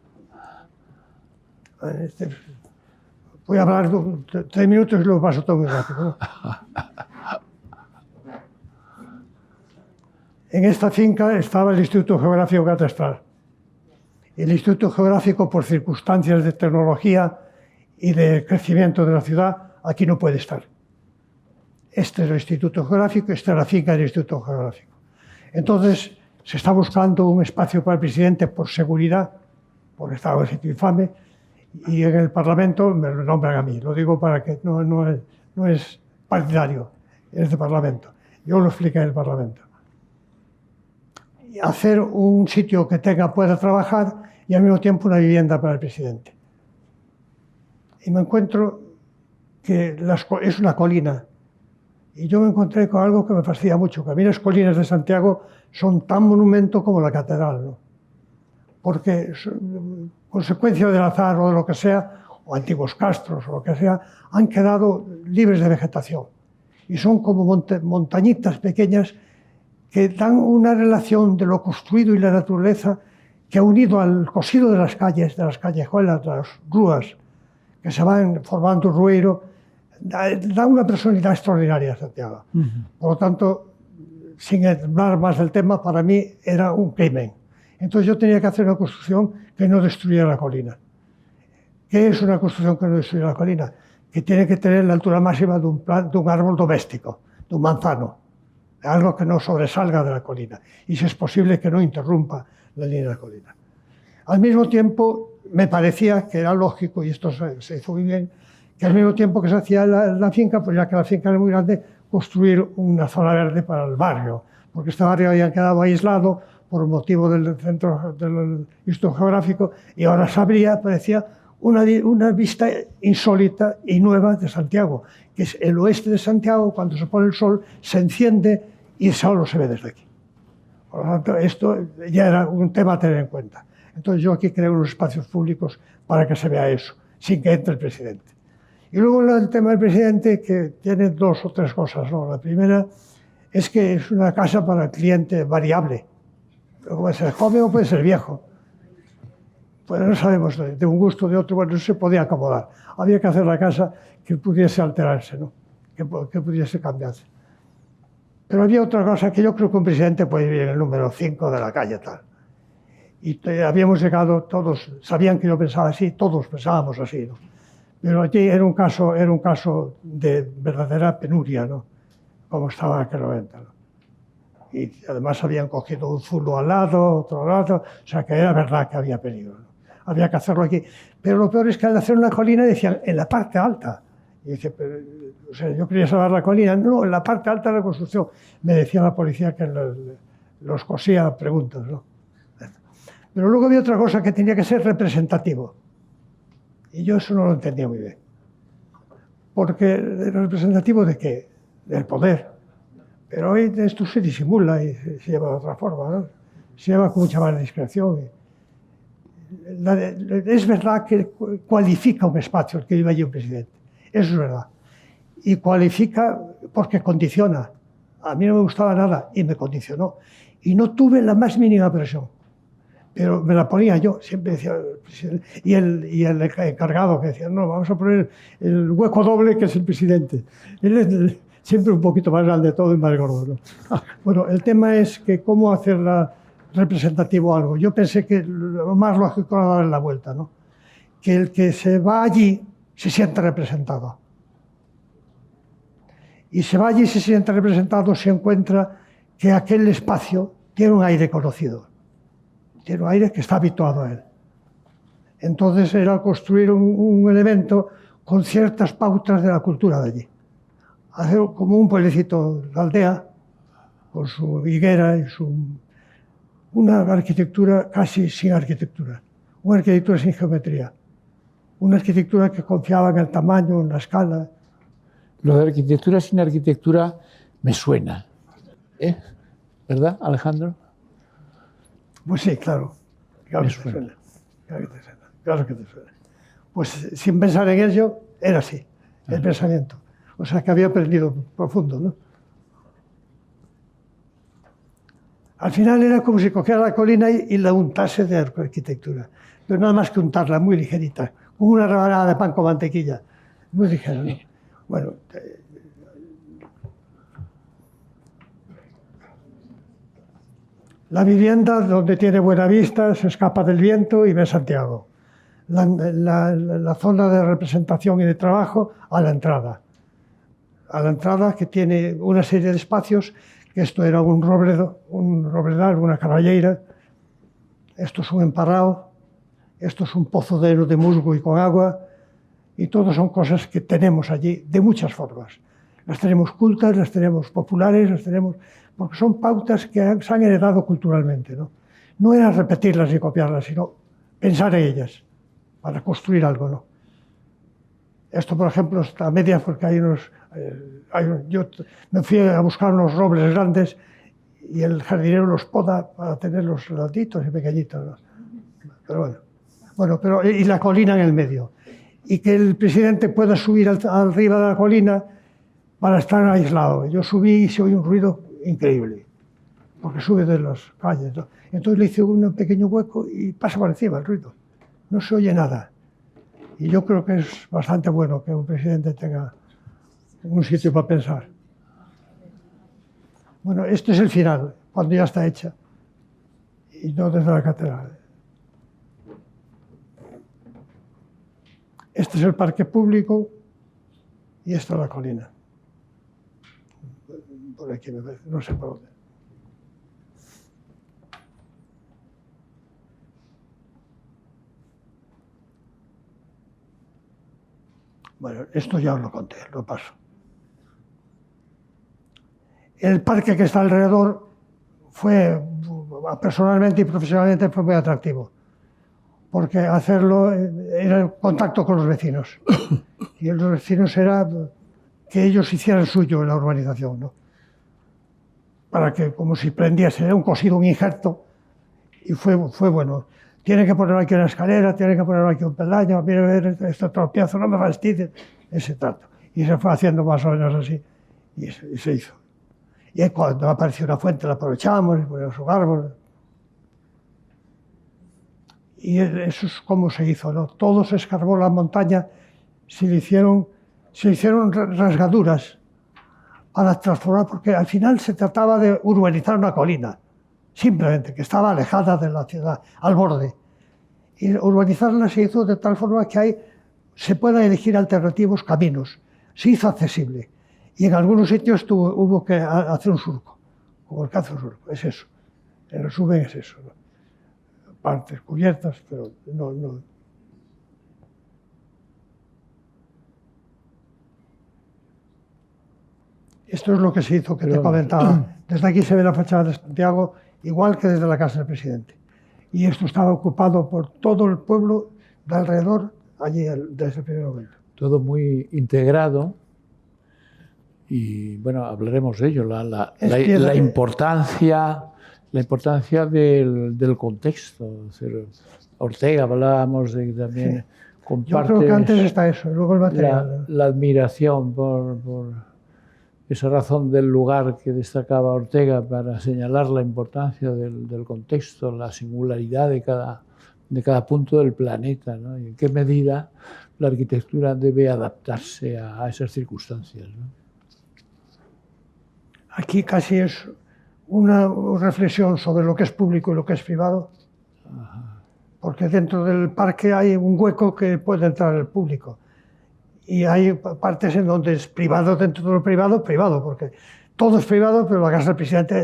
Voy a hablar 3 minutos y lo paso todo muy rápido, ¿no? En esta finca estaba el Instituto Geográfico Catastral. El Instituto Geográfico, por circunstancias de tecnología y de crecimiento de la ciudad, aquí no puede estar. Este es el Instituto Geográfico, esta es la finca del Instituto Geográfico. Entonces, se está buscando un espacio para el presidente por seguridad, porque estaba en sitio infame, y en el Parlamento me lo nombran a mí. Lo digo para que no es partidario, es de Parlamento. Yo lo expliqué en el Parlamento. Y hacer un sitio que pueda trabajar y al mismo tiempo una vivienda para el presidente. Y me encuentro que es una colina. Y yo me encontré con algo que me fascina mucho, que a mí las colinas de Santiago son tan monumento como la catedral, ¿no? porque consecuencia del azar o de lo que sea, o antiguos castros o lo que sea, han quedado libres de vegetación. Y son como montañitas pequeñas que dan una relación de lo construido y la naturaleza que ha unido al cosido de las calles, de las callejuelas, de las rúas, que se van formando rueiro, da una personalidad extraordinaria a Santiago. Por lo tanto, sin hablar más del tema, para mí era un crimen. Entonces yo tenía que hacer una construcción que no destruyera la colina. ¿Qué es una construcción que no destruye la colina? Que tiene que tener la altura máxima de un árbol doméstico, de un manzano, de algo que no sobresalga de la colina y, si es posible, que no interrumpa la línea de la colina. Al mismo tiempo, me parecía que era lógico, y esto se hizo muy bien, que al mismo tiempo que se hacía la finca, pues ya que la finca era muy grande, construir una zona verde para el barrio, porque este barrio había quedado aislado por motivo del centro del Instituto Geográfico y ahora se abría, parecía una vista insólita y nueva de Santiago, que es el oeste de Santiago. Cuando se pone el sol se enciende y solo se ve desde aquí. Por lo tanto, esto ya era un tema a tener en cuenta. Entonces yo aquí creo unos espacios públicos para que se vea eso, sin que entre el presidente. Y luego el tema del presidente, que tiene dos o tres cosas, ¿no? La primera es que es una casa para el cliente variable. Puede ser joven o puede ser viejo. Pues no sabemos, de un gusto o de otro, bueno, no se podía acomodar. Había que hacer la casa que pudiese alterarse, ¿no? que pudiese cambiarse. Pero había otra cosa, que yo creo que un presidente puede vivir en el número 5 de la calle, tal. Y habíamos llegado, todos sabían que yo pensaba así, todos pensábamos así, ¿no? Pero allí era un caso de verdadera penuria, ¿no? Como estaba en aquel momento, ¿no? Y además habían cogido un zulo al lado, otro al lado, o sea que era verdad que había peligro, ¿no? Había que hacerlo aquí. Pero lo peor es que al hacer una colina decían, en la parte alta. Y dice, pero, o sea, yo quería salvar la colina. No, en la parte alta de la construcción. Me decía la policía que los cosía preguntas, ¿no? Pero luego había otra cosa, que tenía que ser representativo. Y yo eso no lo entendía muy bien. Porque ¿representativo de qué? Del poder. Pero hoy esto se disimula y se lleva de otra forma, ¿no? Se lleva con mucha más discreción. Es verdad que cualifica un espacio el que vive allí un presidente. Eso es verdad. Y cualifica porque condiciona. A mí no me gustaba nada y me condicionó. Y no tuve la más mínima presión. Pero me la ponía yo, siempre decía, y el encargado que decía, no, vamos a poner el hueco doble, que es el presidente. Él es siempre un poquito más grande de todo y más gordo, ¿no? Bueno, el tema es que cómo hacerla representativo algo. Yo pensé que lo más lógico era darle la vuelta, ¿no? Que el que se va allí se sienta representado. Y se va allí y se siente representado, se encuentra que aquel espacio tiene un aire conocido. Tiene un aire que está habituado a él. Entonces era construir un elemento con ciertas pautas de la cultura de allí. Hacer como un pueblecito de aldea, con su higuera y una arquitectura casi sin arquitectura. Una arquitectura sin geometría. Una arquitectura que confiaba en el tamaño, en la escala. Lo de arquitectura sin arquitectura me suena. ¿Verdad, Alejandro? Pues sí, claro. Claro que te suena. Claro que te suena. Pues sin pensar en ello, era así, el pensamiento. O sea, que había aprendido profundo, ¿no? Al final era como si cogiera la colina y la untase de arquitectura. Pero nada más que untarla, muy ligerita, como una rebanada de pan con mantequilla. Muy ligera, ¿no? Bueno, la vivienda, donde tiene buena vista, se escapa del viento y ve Santiago. La zona de representación y de trabajo a la entrada. A la entrada, que tiene una serie de espacios, que esto era un robledal, una carballeira, esto es un emparrado, esto es un pozo de musgo y con agua, y todo son cosas que tenemos allí de muchas formas. Las tenemos cultas, las tenemos populares, las tenemos... porque son pautas que se han heredado culturalmente, ¿no? No era repetirlas ni copiarlas, sino pensar en ellas para construir algo, ¿no? Esto, por ejemplo, está a medias porque hay unos... yo me fui a buscar unos robles grandes y el jardinero los poda para tenerlos redonditos y pequeñitos, ¿no? Pero bueno, pero y la colina en el medio. Y que el presidente pueda subir arriba de la colina para estar aislado. Yo subí y se oye un ruido increíble, porque sube de las calles, ¿no? Entonces le hice un pequeño hueco y pasa por encima el ruido. No se oye nada. Y yo creo que es bastante bueno que un presidente tenga un sitio para pensar. Bueno, este es el final, cuando ya está hecha, y no desde la catedral. Este es el parque público y esta es la colina. Por aquí, no sé por dónde. Bueno, esto ya os lo conté, lo paso. El parque que está alrededor fue, personalmente y profesionalmente, fue muy atractivo, porque hacerlo era el contacto con los vecinos. Y los vecinos era que ellos hicieran suyo la urbanización, ¿no? Para que, como si prendiese un cosido, un injerto, y fue bueno. Tiene que poner aquí una escalera, tiene que poner aquí un peldaño, mire, ver este tropiezo, no me fastidies, ese trato. Y se fue haciendo más o menos así, y se hizo. Y cuando apareció una fuente la aprovechamos y ponemos un árbol. Y eso es como se hizo, ¿no? Todo se escarbó la montaña, se hicieron rasgaduras para transformar, porque al final se trataba de urbanizar una colina, simplemente, que estaba alejada de la ciudad, al borde. Y urbanizarla se hizo de tal forma que se puedan elegir alternativos caminos. Se hizo accesible. Y en algunos sitios hubo que hacer un surco, como el que hace un surco, es eso. En resumen es eso, ¿no? Partes cubiertas, pero no. Esto es lo que se hizo, que te comentaba. Desde aquí se ve la fachada de Santiago, igual que desde la casa del presidente. Y esto estaba ocupado por todo el pueblo de alrededor, allí desde el primer momento. Todo muy integrado. Y bueno, hablaremos de ello, la importancia del contexto. Ortega, hablábamos de que también comparte. Yo creo que antes está eso, luego el material. La admiración por esa razón del lugar que destacaba Ortega para señalar la importancia del contexto, la singularidad de cada punto del planeta, ¿no? Y en qué medida la arquitectura debe adaptarse a esas circunstancias, ¿no? Aquí casi es una reflexión sobre lo que es público y lo que es privado, porque dentro del parque hay un hueco que puede entrar el público y hay partes en donde es privado dentro de lo privado, porque todo es privado, pero la casa del presidente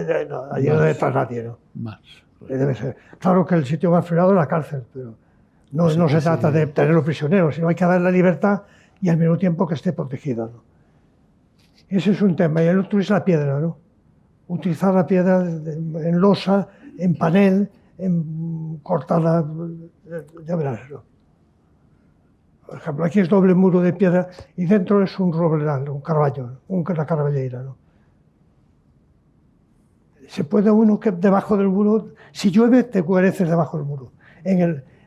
allí no debe estar nadie, ¿no? Más. Debe ser. Claro que el sitio más privado es la cárcel, pero no se trata de tenerlo prisionero, sino hay que darle libertad y al mismo tiempo que esté protegido, ¿no? Ese es un tema. Y el otro es la piedra, ¿no? Utilizar la piedra en losa, en panel, cortada, ya verás, ¿no? Por ejemplo, aquí es doble muro de piedra y dentro es un robledal, un carballo, una carballeira, ¿no? Se puede uno que debajo del muro, si llueve te guareces debajo del muro.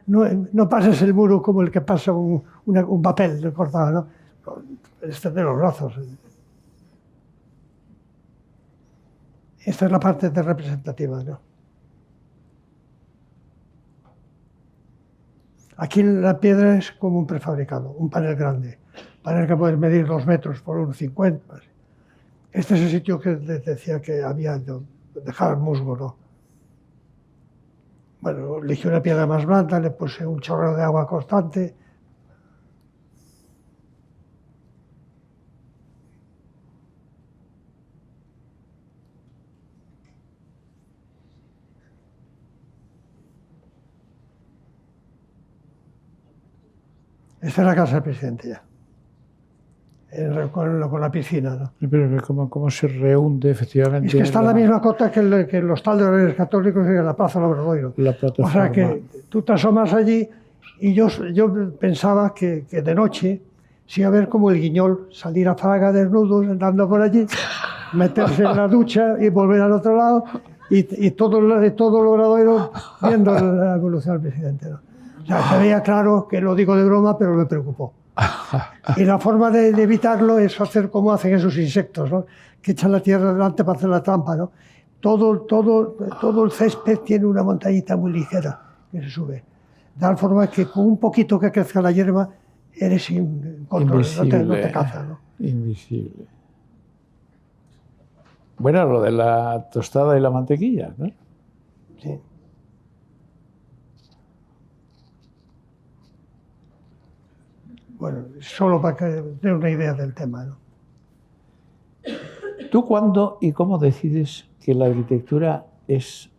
No pases el muro como el que pasa un papel cortado, ¿no? Extender los brazos. Esta es la parte representativa, ¿no? Aquí la piedra es como un prefabricado, un panel grande, panel que puedes medir 2 metros por 1,50. Este es el sitio que decía que había de dejar musgo, ¿no? Bueno, elegí una piedra más blanda, le puse un chorro de agua constante. Esta es la casa del presidente ya, con la piscina, ¿no? Pero cómo se reúne efectivamente. Es que está en la misma cota que el hostal de los Reyes Católicos y la Plaza del Obradoiro. La plataforma. O sea que tú te asomas allí y yo pensaba que de noche se iba a ver como el Guiñol salir a Fraga desnudo, andando por allí, meterse en la ducha y volver al otro lado y todo el obradoiro viendo la evolución del presidente, ¿no? O sea, se veía claro que lo digo de broma, pero me preocupó. Y la forma de evitarlo es hacer como hacen esos insectos, ¿no? Que echan la tierra delante para hacer la trampa, ¿no? Todo el césped tiene una montañita muy ligera que se sube. De tal forma que con un poquito que crezca la hierba, eres invisible, no te caza, ¿no? Invisible. Bueno, lo de la tostada y la mantequilla, ¿no? Sí. Bueno, solo para que dé una idea del tema, ¿no? ¿Tú cuándo y cómo decides que la arquitectura es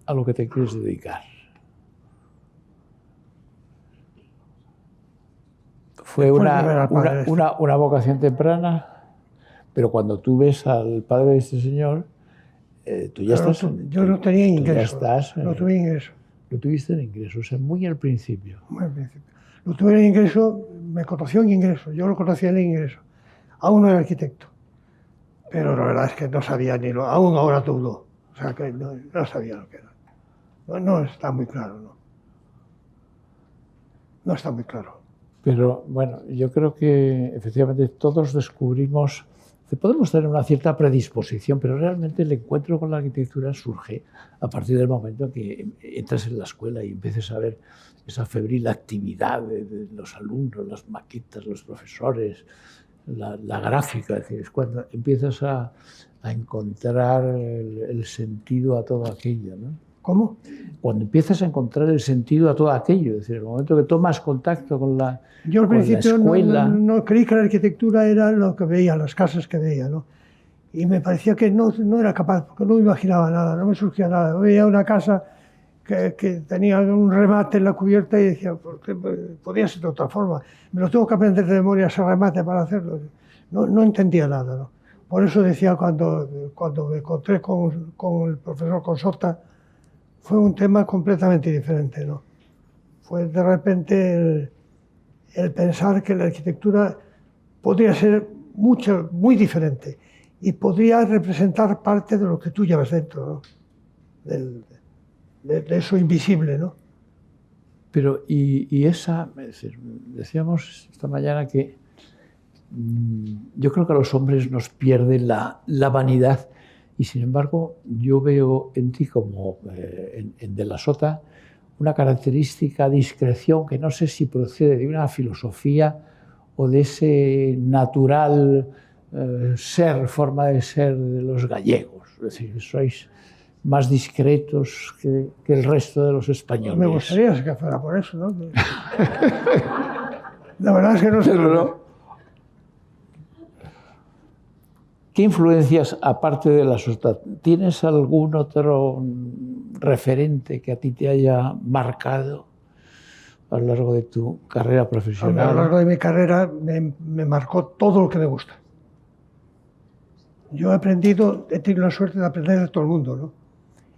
a lo que te quieres dedicar? ¿Fue una vocación temprana? Pero cuando tú ves al padre de este señor, tú ya estás... Yo no tenía ingreso. No tuve ingreso. Lo tuviste en ingreso, o sea, muy al principio. Muy al principio. Lo tuve en ingreso, me conoció en ingreso, yo lo conocía en ingreso. Aún no era arquitecto, pero la verdad es que no sabía ni lo... Aún ahora dudo, o sea, que no sabía lo que era. No está muy claro, ¿no? No está muy claro. Pero bueno, yo creo que efectivamente todos descubrimos que podemos tener una cierta predisposición, pero realmente el encuentro con la arquitectura surge a partir del momento en que entras en la escuela y empieces a ver esa febril actividad de los alumnos, las maquetas, los profesores, la gráfica. Es decir, es cuando empiezas a encontrar el sentido a todo aquello, ¿no? ¿Cómo? Cuando empiezas a encontrar el sentido a todo aquello, es decir, el momento que tomas contacto con la escuela. Yo al principio no creí que la arquitectura era lo que veía, las casas que veía, ¿no? Y me parecía que no era capaz, porque no me imaginaba nada, no me surgía nada. Veía una casa que tenía un remate en la cubierta y decía, ¿por qué podía ser de otra forma? Me lo tengo que aprender de memoria ese remate para hacerlo. No entendía nada, ¿no? Por eso decía, cuando me encontré con el profesor Consorta, fue un tema completamente diferente, ¿no? Fue de repente el pensar que la arquitectura podría ser muy diferente y podría representar parte de lo que tú llevas dentro, ¿no? De eso invisible, ¿no? Pero, y esa, es decir, decíamos esta mañana que yo creo que a los hombres nos pierde la vanidad. Y sin embargo, yo veo en ti, como en De la Sota, una característica discreción que no sé si procede de una filosofía o de ese natural forma de ser de los gallegos. Es decir, sois más discretos que el resto de los españoles. Me gustaría que fuera por eso, ¿no? La verdad es que no sé. ¿Qué influencias, aparte de La Sota, tienes algún otro referente que a ti te haya marcado a lo largo de tu carrera profesional? A lo largo de mi carrera me marcó todo lo que me gusta. Yo he tenido la suerte de aprender de todo el mundo, ¿no?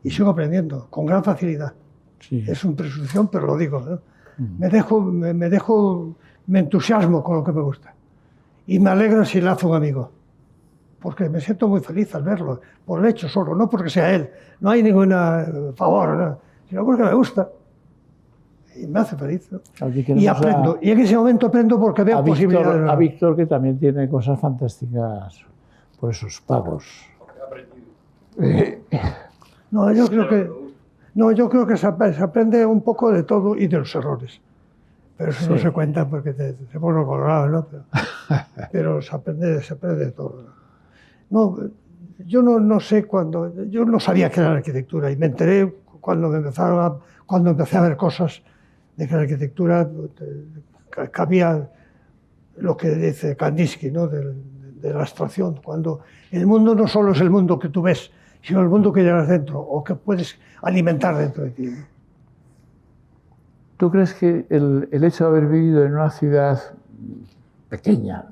Y sigo aprendiendo, con gran facilidad. Sí. Es una presunción, pero lo digo, ¿no? Me entusiasmo con lo que me gusta. Y me alegra si le hace un amigo. Porque me siento muy feliz al verlo, por el hecho solo, no porque sea él, no hay ningún favor, ¿no? Sino porque me gusta y me hace feliz, ¿no? Y aprendo, y en ese momento aprendo porque veo posibilidades. A Víctor, que también tiene cosas fantásticas por esos pagos. No, yo creo que se aprende un poco de todo y de los errores. Pero eso sí. No se cuenta porque se pone colorado, ¿no? Pero se aprende de todo, ¿no? No, yo no sé cuándo, yo no sabía que era la arquitectura y me enteré cuando empecé a ver cosas de que la arquitectura cabía lo que dice Kandinsky, ¿no? de la abstracción, cuando el mundo no solo es el mundo que tú ves, sino el mundo que llevas dentro o que puedes alimentar dentro de ti, ¿no? ¿Tú crees que el hecho de haber vivido en una ciudad pequeña,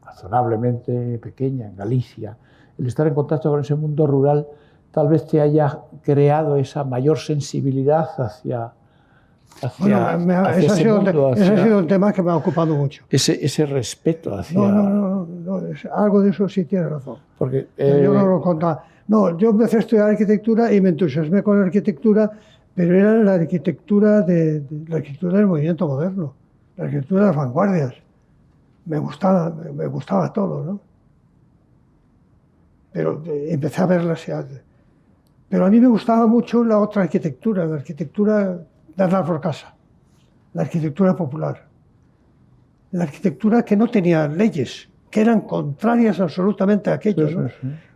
razonablemente pequeña, en Galicia, el estar en contacto con ese mundo rural, tal vez te haya creado esa mayor sensibilidad hacia ese mundo? Ese ha sido un tema que me ha ocupado mucho. Ese respeto hacia... No, algo de eso sí tiene razón. Porque, yo no lo contaba. No, yo empecé a estudiar arquitectura y me entusiasmé con la arquitectura, pero era la arquitectura del movimiento moderno, la arquitectura de las vanguardias. Me gustaba todo, ¿no? Pero empecé a verlas ya. Pero a mí me gustaba mucho la otra arquitectura, la arquitectura de andar por casa, la arquitectura popular. La arquitectura que no tenía leyes, que eran contrarias absolutamente a aquello, ¿no?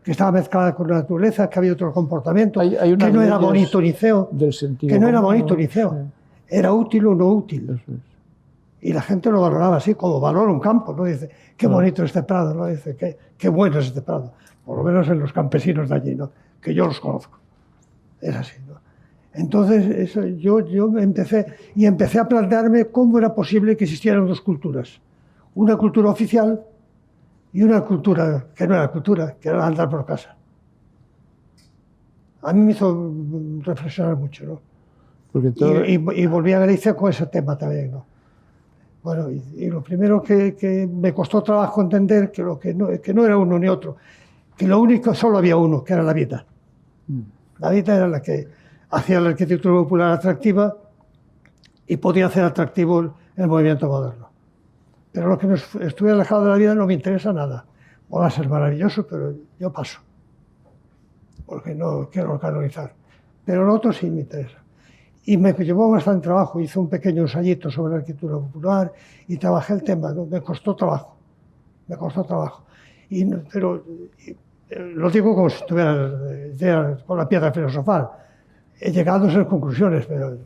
Que estaba mezclada con la naturaleza, que había otro comportamiento, hay que no era bonito ni feo, que no era bonito ni feo, era útil o no útil. Y la gente lo valoraba así, como valora un campo, ¿no? Dice, qué bonito este prado, ¿no? Dice, qué bueno es este prado. Por lo menos en los campesinos de allí, ¿no? Que yo los conozco. Es así, ¿no? Entonces, yo empecé a plantearme cómo era posible que existieran dos culturas. Una cultura oficial y una cultura que no era cultura, que era andar por casa. A mí me hizo reflexionar mucho, ¿no? Y volví a Galicia con ese tema también, ¿no? Bueno, y lo primero que me costó trabajo entender que no era uno ni otro, que lo único, solo había uno, que era la vida. La vida era la que hacía la arquitectura popular atractiva y podía hacer atractivo el movimiento moderno. Pero lo que estuviera alejado de la vida no me interesa nada. Va a ser maravilloso, pero yo paso, porque no quiero canonizar. Pero lo otro sí me interesa. Y me llevó bastante trabajo, hice un pequeño ensayito sobre la arquitectura popular y trabajé el tema, ¿no? Me costó trabajo. Pero lo digo como si estuviera con la piedra filosofal. He llegado a esas conclusiones, pero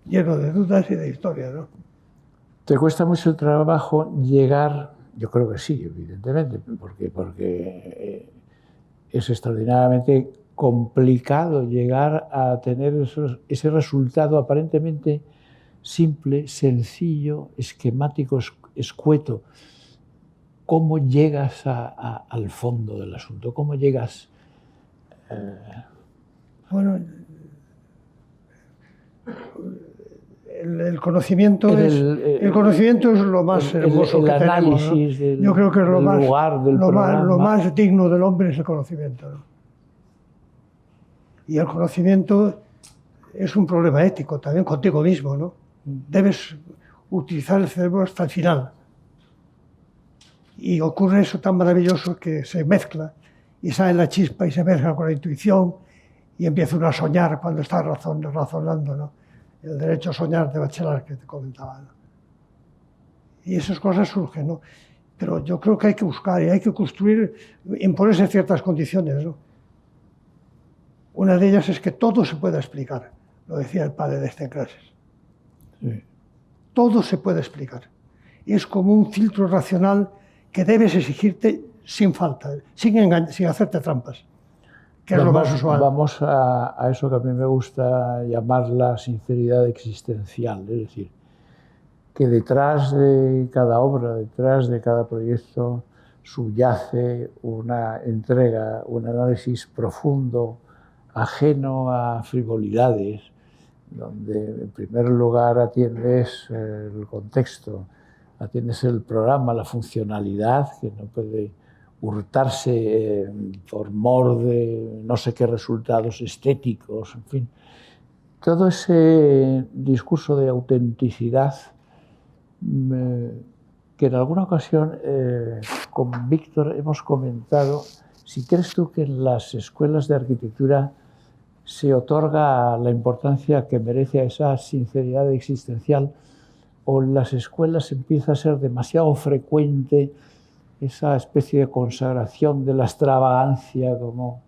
lleno de dudas y de historia, ¿no? ¿Te cuesta mucho trabajo llegar? Yo creo que sí, evidentemente, porque es extraordinariamente complicado llegar a tener ese resultado aparentemente simple, sencillo, esquemático, escueto. ¿Cómo llegas al fondo del asunto? ¿Cómo llegas? Bueno, el conocimiento es lo más hermoso que tenemos, ¿no? Yo creo que lo más digno del hombre es el conocimiento, ¿no? Y el conocimiento es un problema ético también contigo mismo, ¿no? Debes utilizar el cerebro hasta el final. Y ocurre eso tan maravilloso que se mezcla y sale la chispa y se mezcla con la intuición y empieza uno a soñar cuando está razonando, ¿no? El derecho a soñar de Bachelard que te comentaba, ¿no? Y esas cosas surgen, ¿no? Pero yo creo que hay que buscar y hay que construir, imponerse ciertas condiciones, ¿no? Una de ellas es que todo se pueda explicar, lo decía el padre de este en clases. Sí. Todo se puede explicar. Y es como un filtro racional que debes exigirte sin falta, sin hacerte trampas, que es lo más usual. Vamos a eso que a mí me gusta llamar la sinceridad existencial, es decir, que detrás de cada obra, detrás de cada proyecto, subyace una entrega, un análisis profundo, ajeno a frivolidades, donde en primer lugar atiendes el contexto, atiendes el programa, la funcionalidad, que no puede hurtarse por mor de no sé qué resultados estéticos, en fin. Todo ese discurso de autenticidad que en alguna ocasión con Víctor hemos comentado, si crees tú que en las escuelas de arquitectura se otorga la importancia que merece a esa sinceridad existencial, o en las escuelas empieza a ser demasiado frecuente esa especie de consagración de la extravagancia como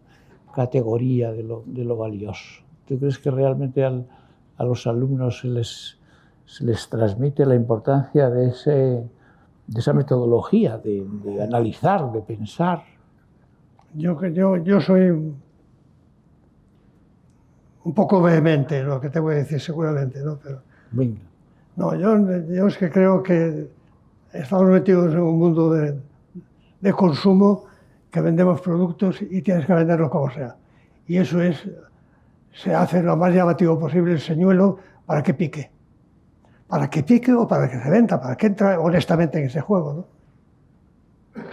categoría de lo valioso. ¿Tú crees que realmente a los alumnos se les transmite la importancia de esa metodología de analizar, de pensar? Yo soy un poco vehemente en lo que te voy a decir seguramente, ¿no? Pero, venga. No, yo es que creo que estamos metidos en un mundo de consumo, que vendemos productos y tienes que venderlos como sea. Y eso se hace lo más llamativo posible el señuelo para que pique. Para que pique o para que se venda, para que entre honestamente en ese juego, ¿no?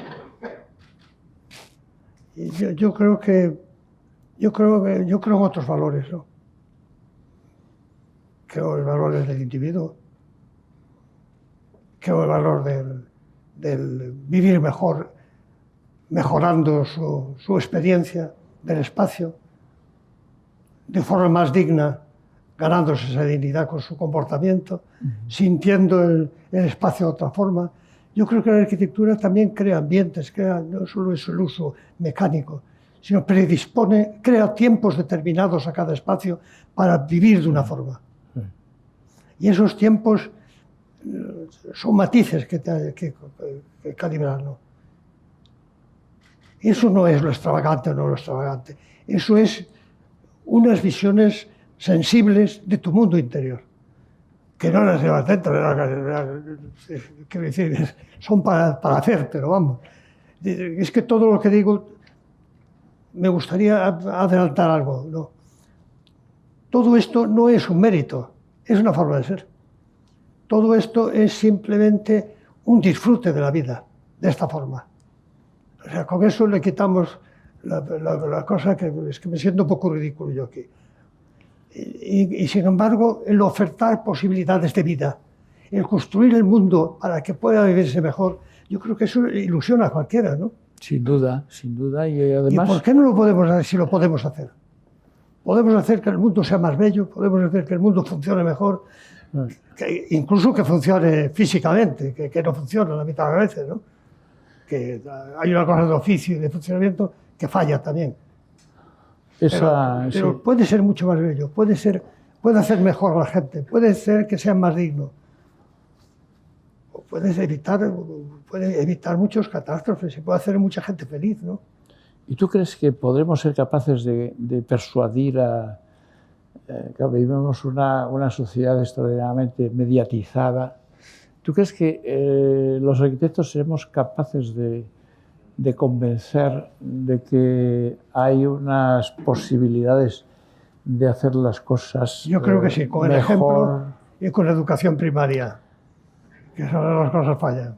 Yo creo en otros valores, ¿no? Creo en valores del individuo, creo en el valor del vivir mejor, mejorando su experiencia del espacio, de forma más digna, ganándose esa dignidad con su comportamiento, sintiendo el espacio de otra forma. Yo creo que la arquitectura también crea ambientes, no solo es el uso mecánico, sino crea tiempos determinados a cada espacio para vivir de una forma. Y esos tiempos son matices que calibrar, ¿no? Eso no es lo extravagante o no lo extravagante. Eso es unas visiones sensibles de tu mundo interior, que no las llevas dentro, quiero decir, son para hacer, pero vamos. Es que todo lo que digo, me gustaría adelantar algo, ¿no? Todo esto no es un mérito, es una forma de ser. Todo esto es simplemente un disfrute de la vida, de esta forma. O sea, con eso le quitamos la cosa que es que me siento un poco ridículo yo aquí. Y sin embargo, el ofertar posibilidades de vida, el construir el mundo para que pueda vivirse mejor, yo creo que eso ilusiona a cualquiera, ¿no? Sin duda, sin duda. Y además... ¿Y por qué no lo podemos hacer si lo podemos hacer? Podemos hacer que el mundo sea más bello, podemos hacer que el mundo funcione mejor, incluso que funcione físicamente, que no funciona la mitad de las veces, ¿no? Que hay una cosa de oficio y de funcionamiento que falla también. Pero puede ser mucho más bello, puede hacer mejor a la gente, puede ser que sean más dignos. Puede evitar muchas catástrofes y puede hacer mucha gente feliz, ¿no? ¿Y tú crees que podremos ser capaces de persuadir a... Claro, vivimos una sociedad extraordinariamente mediatizada. ¿Tú crees que los arquitectos seremos capaces de convencer de que hay unas posibilidades de hacer las cosas Yo creo que sí, con el ejemplo y con la educación primaria, que son las cosas fallan.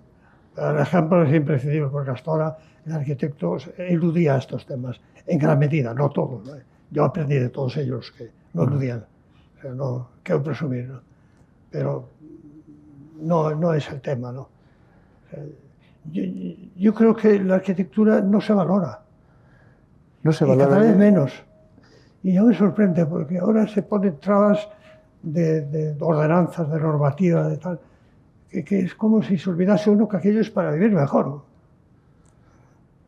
El ejemplo es imprescindible porque hasta ahora el arquitecto eludía estos temas en gran medida, no todos, ¿no? Yo aprendí de todos ellos que no eludían, o sea, no quiero presumir, ¿no? Pero no es el tema, ¿no? O sea, yo creo que la arquitectura no se valora. No se valora. Y cada vez menos. Y yo me sorprende porque ahora se ponen trabas de ordenanzas, de normativa, de tal, que es como si se olvidase uno que aquello es para vivir mejor.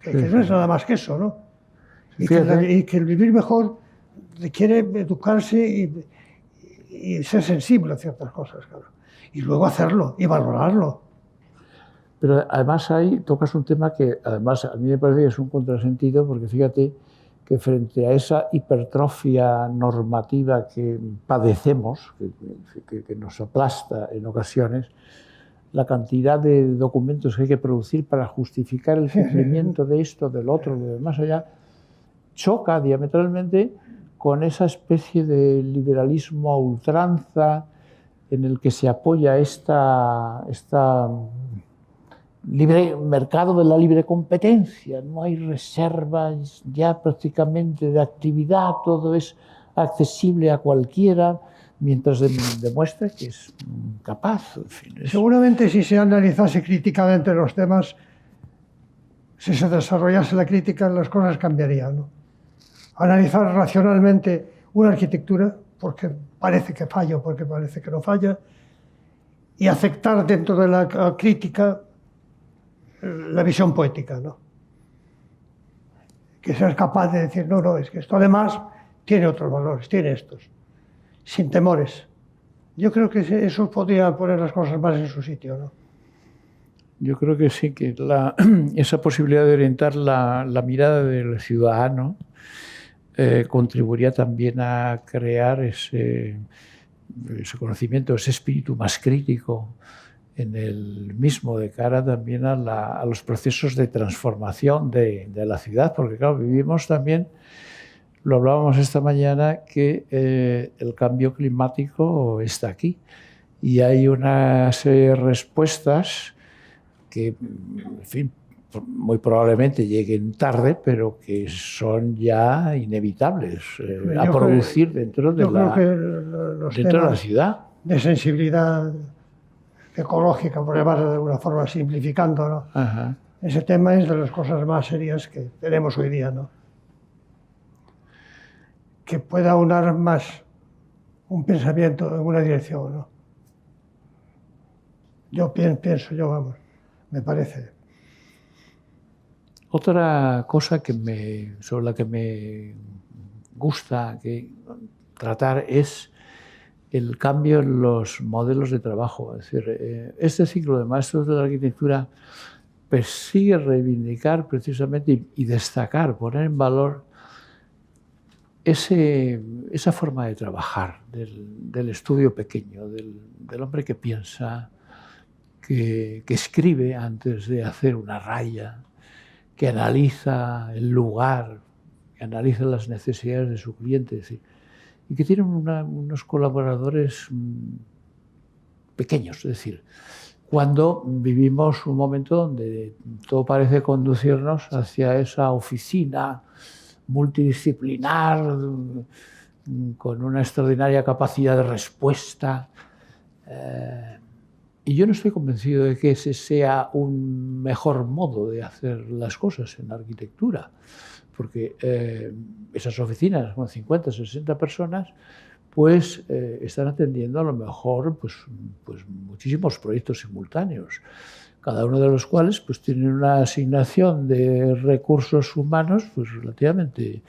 Que no es nada más que eso, ¿no? Y que el vivir mejor requiere educarse y ser sensible a ciertas cosas, claro. Y luego hacerlo y valorarlo. Pero además ahí tocas un tema que además a mí me parece que es un contrasentido, porque fíjate que frente a esa hipertrofia normativa que padecemos, que nos aplasta en ocasiones, la cantidad de documentos que hay que producir para justificar el cumplimiento de esto, del otro, de demás allá, choca diametralmente con esa especie de liberalismo a ultranza en el que se apoya esta libre mercado de la libre competencia. No hay reservas ya prácticamente de actividad, todo es accesible a cualquiera, mientras demuestra que es capaz. En fin, Seguramente si se analizase críticamente los temas, si se desarrollase la crítica, las cosas cambiarían, ¿no? Analizar racionalmente una arquitectura, porque parece que falla o porque parece que no falla, y aceptar dentro de la crítica la visión poética, ¿no? Que seas capaz de decir, no, es que esto además tiene otros valores, tiene estos, sin temores. Yo creo que eso podría poner las cosas más en su sitio, ¿no? Yo creo que sí, que esa posibilidad de orientar la mirada del ciudadano contribuiría también a crear ese conocimiento, ese espíritu más crítico en el mismo, de cara también a los procesos de transformación de la ciudad, porque claro, vivimos también, lo hablábamos esta mañana, que el cambio climático está aquí y hay unas respuestas que, en fin, muy probablemente lleguen tarde, pero que son ya inevitables a producir dentro de la ciudad. De sensibilidad ecológica, por llamarlo de alguna forma, simplificando, ¿no? Ajá. Ese tema es de las cosas más serias que tenemos hoy día, ¿no? Que pueda aunar más un pensamiento en una dirección, ¿no? Yo pienso, vamos, me parece. Otra cosa sobre la que me gusta tratar es el cambio en los modelos de trabajo. Es decir, este ciclo de maestros de la arquitectura persigue reivindicar precisamente y destacar, poner en valor esa forma de trabajar del estudio pequeño, del hombre que piensa, que escribe antes de hacer una raya, que analiza el lugar, que analiza las necesidades de su cliente, y que tienen unos colaboradores pequeños. Es decir, cuando vivimos un momento donde todo parece conducirnos hacia esa oficina multidisciplinar, con una extraordinaria capacidad de respuesta. Y yo no estoy convencido de que ese sea un mejor modo de hacer las cosas en la arquitectura, porque esas oficinas con 50, 60 personas pues están atendiendo a lo mejor pues muchísimos proyectos simultáneos, cada uno de los cuales pues tiene una asignación de recursos humanos pues relativamente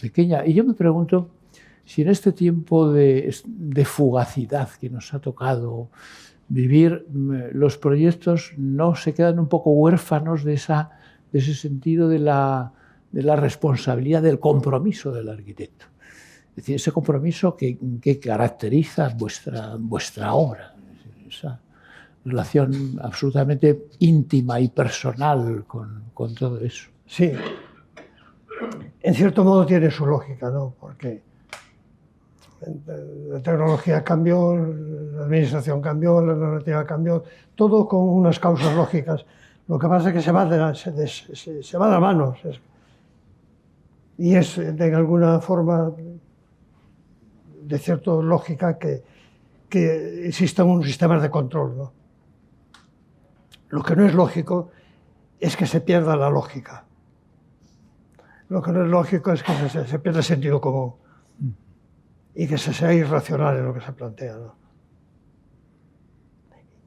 pequeña. Y yo me pregunto si en este tiempo de fugacidad que nos ha tocado vivir, los proyectos no se quedan un poco huérfanos de ese sentido de la responsabilidad, del compromiso del arquitecto. Es decir, ese compromiso que caracteriza vuestra obra, esa relación absolutamente íntima y personal con todo eso. Sí, en cierto modo tiene su lógica, ¿no? Porque la tecnología cambió, la administración cambió, la normativa cambió, todo con unas causas lógicas. Lo que pasa es que se va de las manos. Y es de alguna forma, de cierta lógica, que existan unos sistemas de control, ¿no? Lo que no es lógico es que se pierda la lógica. Lo que no es lógico es que se pierda el sentido común y que se sea irracional en lo que se plantea, ¿no?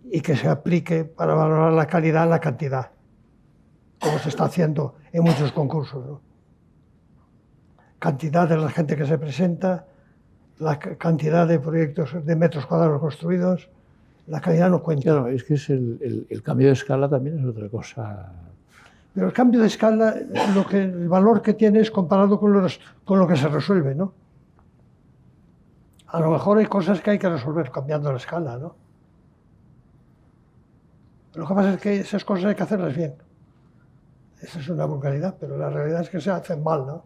Y que se aplique para valorar la calidad la cantidad, como se está haciendo en muchos concursos, ¿no? Cantidad de la gente que se presenta, la cantidad de proyectos de metros cuadrados construidos, la calidad no cuenta. Claro, es que el cambio de escala también es otra cosa. Pero el cambio de escala, el valor que tiene es comparado con lo que se resuelve, ¿no? A lo mejor hay cosas que hay que resolver cambiando la escala, ¿no? Lo que pasa es que esas cosas hay que hacerlas bien. Esa es una vulgaridad, pero la realidad es que se hacen mal, ¿no?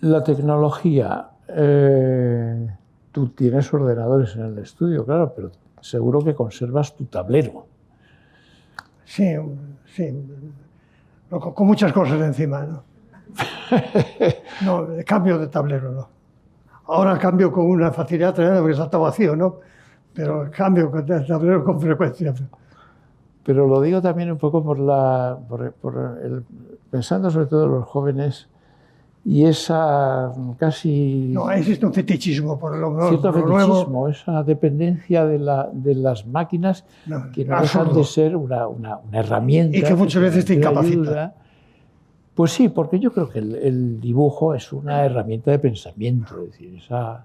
La tecnología, tú tienes ordenadores en el estudio, claro, pero seguro que conservas tu tablero. Sí, con muchas cosas encima, ¿no? No, cambio de tablero, no. Ahora cambio con una facilidad tremenda porque está todo vacío, ¿no? Pero cambio de tablero con frecuencia. Pero lo digo también un poco pensando sobre todo en los jóvenes y esa casi... No, existe un fetichismo por lo nuevo. Cierto fetichismo, esa dependencia de las máquinas que no dejan de ser una herramienta. Y que muchas veces te incapacita. Ayuda. Pues sí, porque yo creo que el dibujo es una herramienta de pensamiento, es decir, esa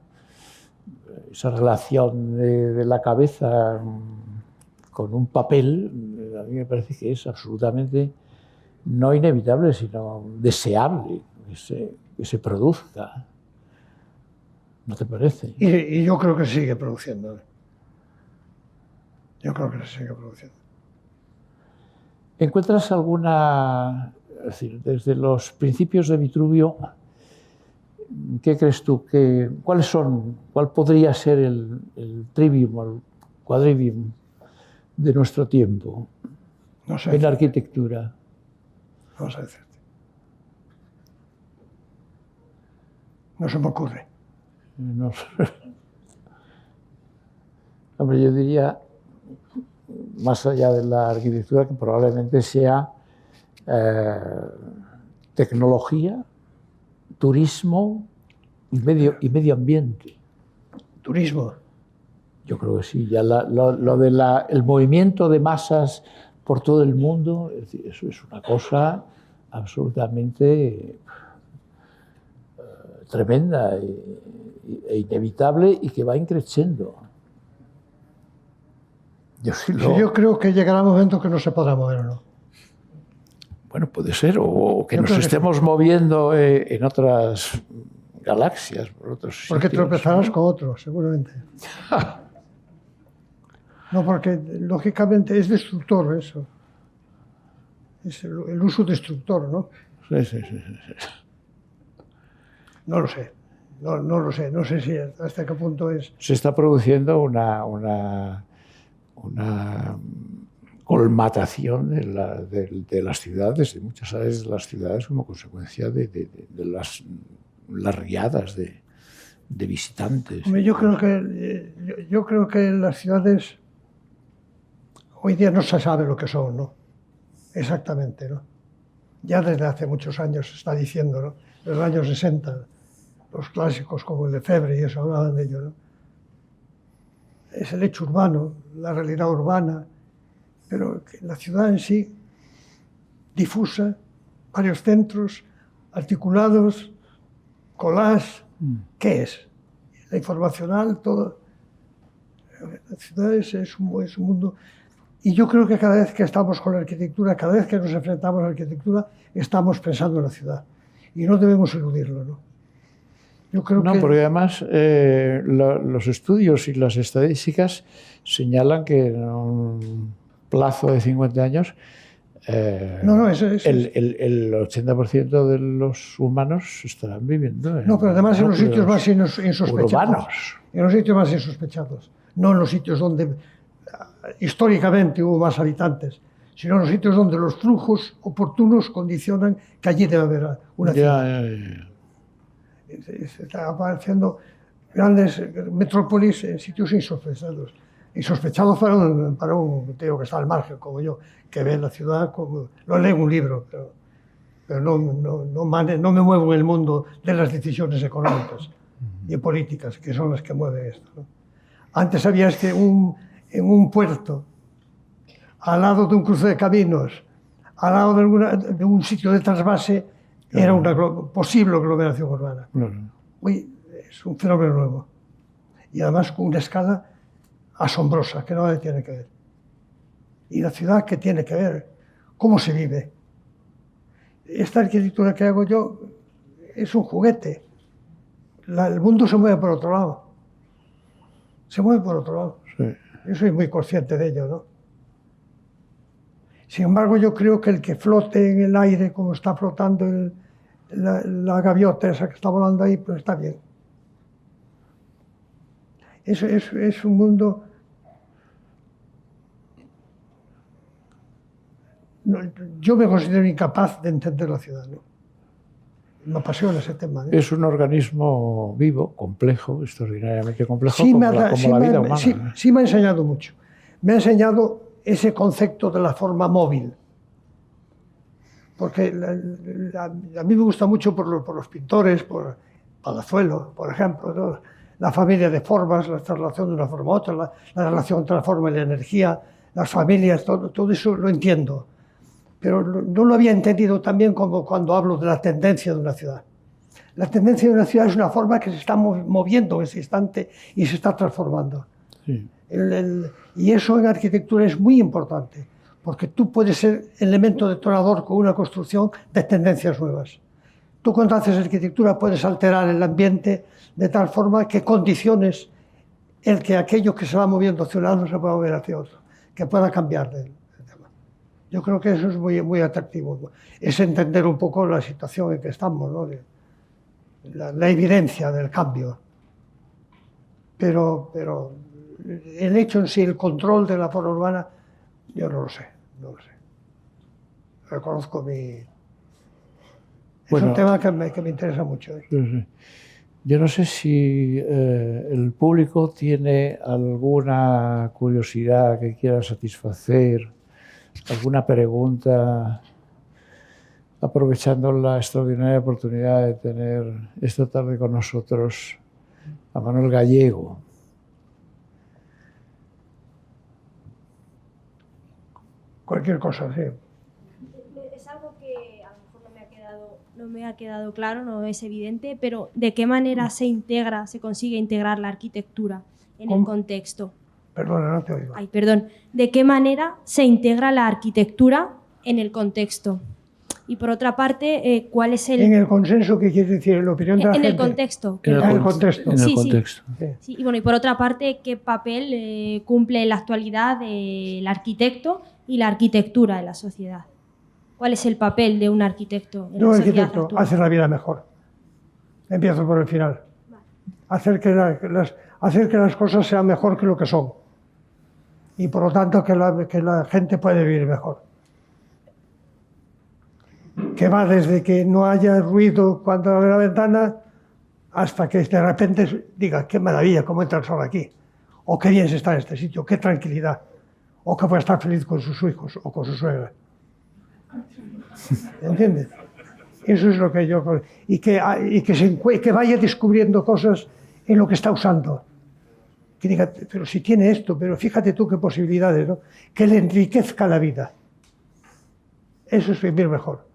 relación de la cabeza con un papel, a mí me parece que es absolutamente no inevitable, sino deseable que se produzca. ¿No te parece? Y yo creo que se sigue produciendo. Yo creo que se sigue produciendo. ¿Encuentras alguna... Es decir, desde los principios de Vitruvio, ¿qué crees tú? ¿Cuál podría ser el trivium, quadrivium de nuestro tiempo No sé, en la arquitectura? no sé decirte. No se me ocurre. No sé. Hombre, yo diría, más allá de la arquitectura, que probablemente sea tecnología, turismo y medio ambiente. Turismo. Yo creo que sí. Ya lo de el movimiento de masas por todo el mundo, es decir, eso es una cosa absolutamente tremenda e inevitable y que va increciendo. Yo creo que llegará un momento que no se podrá mover o no. Bueno, puede ser, o que Yo nos creo que estemos sí. moviendo en otras galaxias, por otros Porque sitios, tropezarás ¿no? con otros, seguramente. No, porque lógicamente es destructor eso. Es el uso destructor, ¿no? Sí, sí, sí, sí. No lo sé. No lo sé. No sé si hasta qué punto es. Se está produciendo una colmatación de las ciudades, de muchas áreas de las ciudades, como consecuencia de las riadas de visitantes. Hombre, yo creo que las ciudades hoy día no se sabe lo que son, ¿no? Exactamente, ¿no? Ya desde hace muchos años se está diciendo, ¿no? En los años 60, los clásicos como el Lefebvre y eso hablaban de ello, ¿no? Es el hecho urbano, la realidad urbana, pero que la ciudad en sí, difusa, varios centros, articulados, collage, ¿qué es? La informacional, todo. La ciudad es un mundo. Y yo creo que cada vez que estamos con la arquitectura, cada vez que nos enfrentamos a la arquitectura, estamos pensando en la ciudad. Y no debemos eludirlo, ¿no? Yo creo No, que... porque además los estudios y las estadísticas señalan que en un plazo de 50 años el 80% de los humanos estarán viviendo en... No, pero además en los sitios más insospechados. Urbanos. En los sitios más insospechados. No en los sitios donde históricamente hubo más habitantes, sino en los sitios donde los flujos oportunos condicionan que allí debe haber una ciudad. Se están apareciendo grandes metrópolis en sitios insospechados. Insospechados para un tío que está al margen, como yo, que ve la ciudad como... Lo leo en un libro, pero no me muevo en el mundo de las decisiones económicas y políticas, que son las que mueven esto, ¿no? Antes sabías que en un puerto, al lado de un cruce de caminos, al lado de un sitio de trasvase, era una posible aglomeración urbana. Hoy es un fenómeno nuevo. Y además con una escala asombrosa, que nada tiene que ver. Y la ciudad, ¿qué tiene que ver? ¿Cómo se vive? Esta arquitectura que hago yo es un juguete. El mundo se mueve por otro lado. Se mueve por otro lado. Sí. Yo soy muy consciente de ello, ¿no? Sin embargo, yo creo que el que flote en el aire, como está flotando la gaviota esa que está volando ahí, pues está bien. Es un mundo... Yo me considero incapaz de entender la ciudad, ¿no? Me apasiona ese tema, ¿eh? Es un organismo vivo, complejo, extraordinariamente complejo, como la vida humana. Sí me ha enseñado mucho. Me ha enseñado ese concepto de la forma móvil. Porque a mí me gusta mucho por los pintores, por Palazuelo, por ejemplo, ¿no? La familia de formas, la traslación de una forma a otra, la relación entre la forma y la energía, las familias, todo eso lo entiendo. Pero no lo había entendido también como cuando hablo de la tendencia de una ciudad. La tendencia de una ciudad es una forma que se está moviendo en ese instante y se está transformando. Sí. Y eso en arquitectura es muy importante, porque tú puedes ser elemento detonador con una construcción de tendencias nuevas. Tú cuando haces arquitectura puedes alterar el ambiente de tal forma que condiciones el que aquello que se va moviendo hacia un lado se pueda mover hacia otro, que pueda cambiar de tema. Yo creo que eso es muy, muy atractivo. Es entender un poco la situación en que estamos, ¿no? La evidencia del cambio. Pero el hecho en sí, el control de la zona urbana, yo no lo sé, no lo sé. Reconozco mi... Es un tema que me interesa mucho. Sí, sí. Yo no sé si el público tiene alguna curiosidad que quiera satisfacer, alguna pregunta, aprovechando la extraordinaria oportunidad de tener esta tarde con nosotros a Manuel Gallego. Cualquier cosa, sí. Es algo que a lo mejor no me ha quedado claro, no es evidente, pero ¿de qué manera se consigue integrar la arquitectura en el contexto? Perdona, no te oigo. Ay, perdón. ¿De qué manera se integra la arquitectura en el contexto? Y por otra parte, ¿cuál es el... En el consenso, ¿qué quiere decir? En la opinión de la gente. En el contexto. En el contexto. En el contexto. Sí. Sí, y bueno, y por otra parte, ¿qué papel cumple en la actualidad el arquitecto y la arquitectura en la sociedad? ¿Cuál es el papel de un arquitecto en la sociedad arquitecto actual? hace la vida mejor. Empiezo por el final. Vale. Hacer que las cosas sean mejor que lo que son. Y por lo tanto que la gente puede vivir mejor. Que va desde que no haya ruido cuando abre la ventana hasta que de repente diga qué maravilla, cómo entra el sol aquí. O qué bien se está en este sitio, qué tranquilidad. O que puede estar feliz con sus hijos o con su suegra. ¿Entiendes? Eso es lo que yo... Y que vaya descubriendo cosas en lo que está usando. Que diga, pero si tiene esto, pero fíjate tú qué posibilidades, ¿no? Que le enriquezca la vida. Eso es vivir mejor.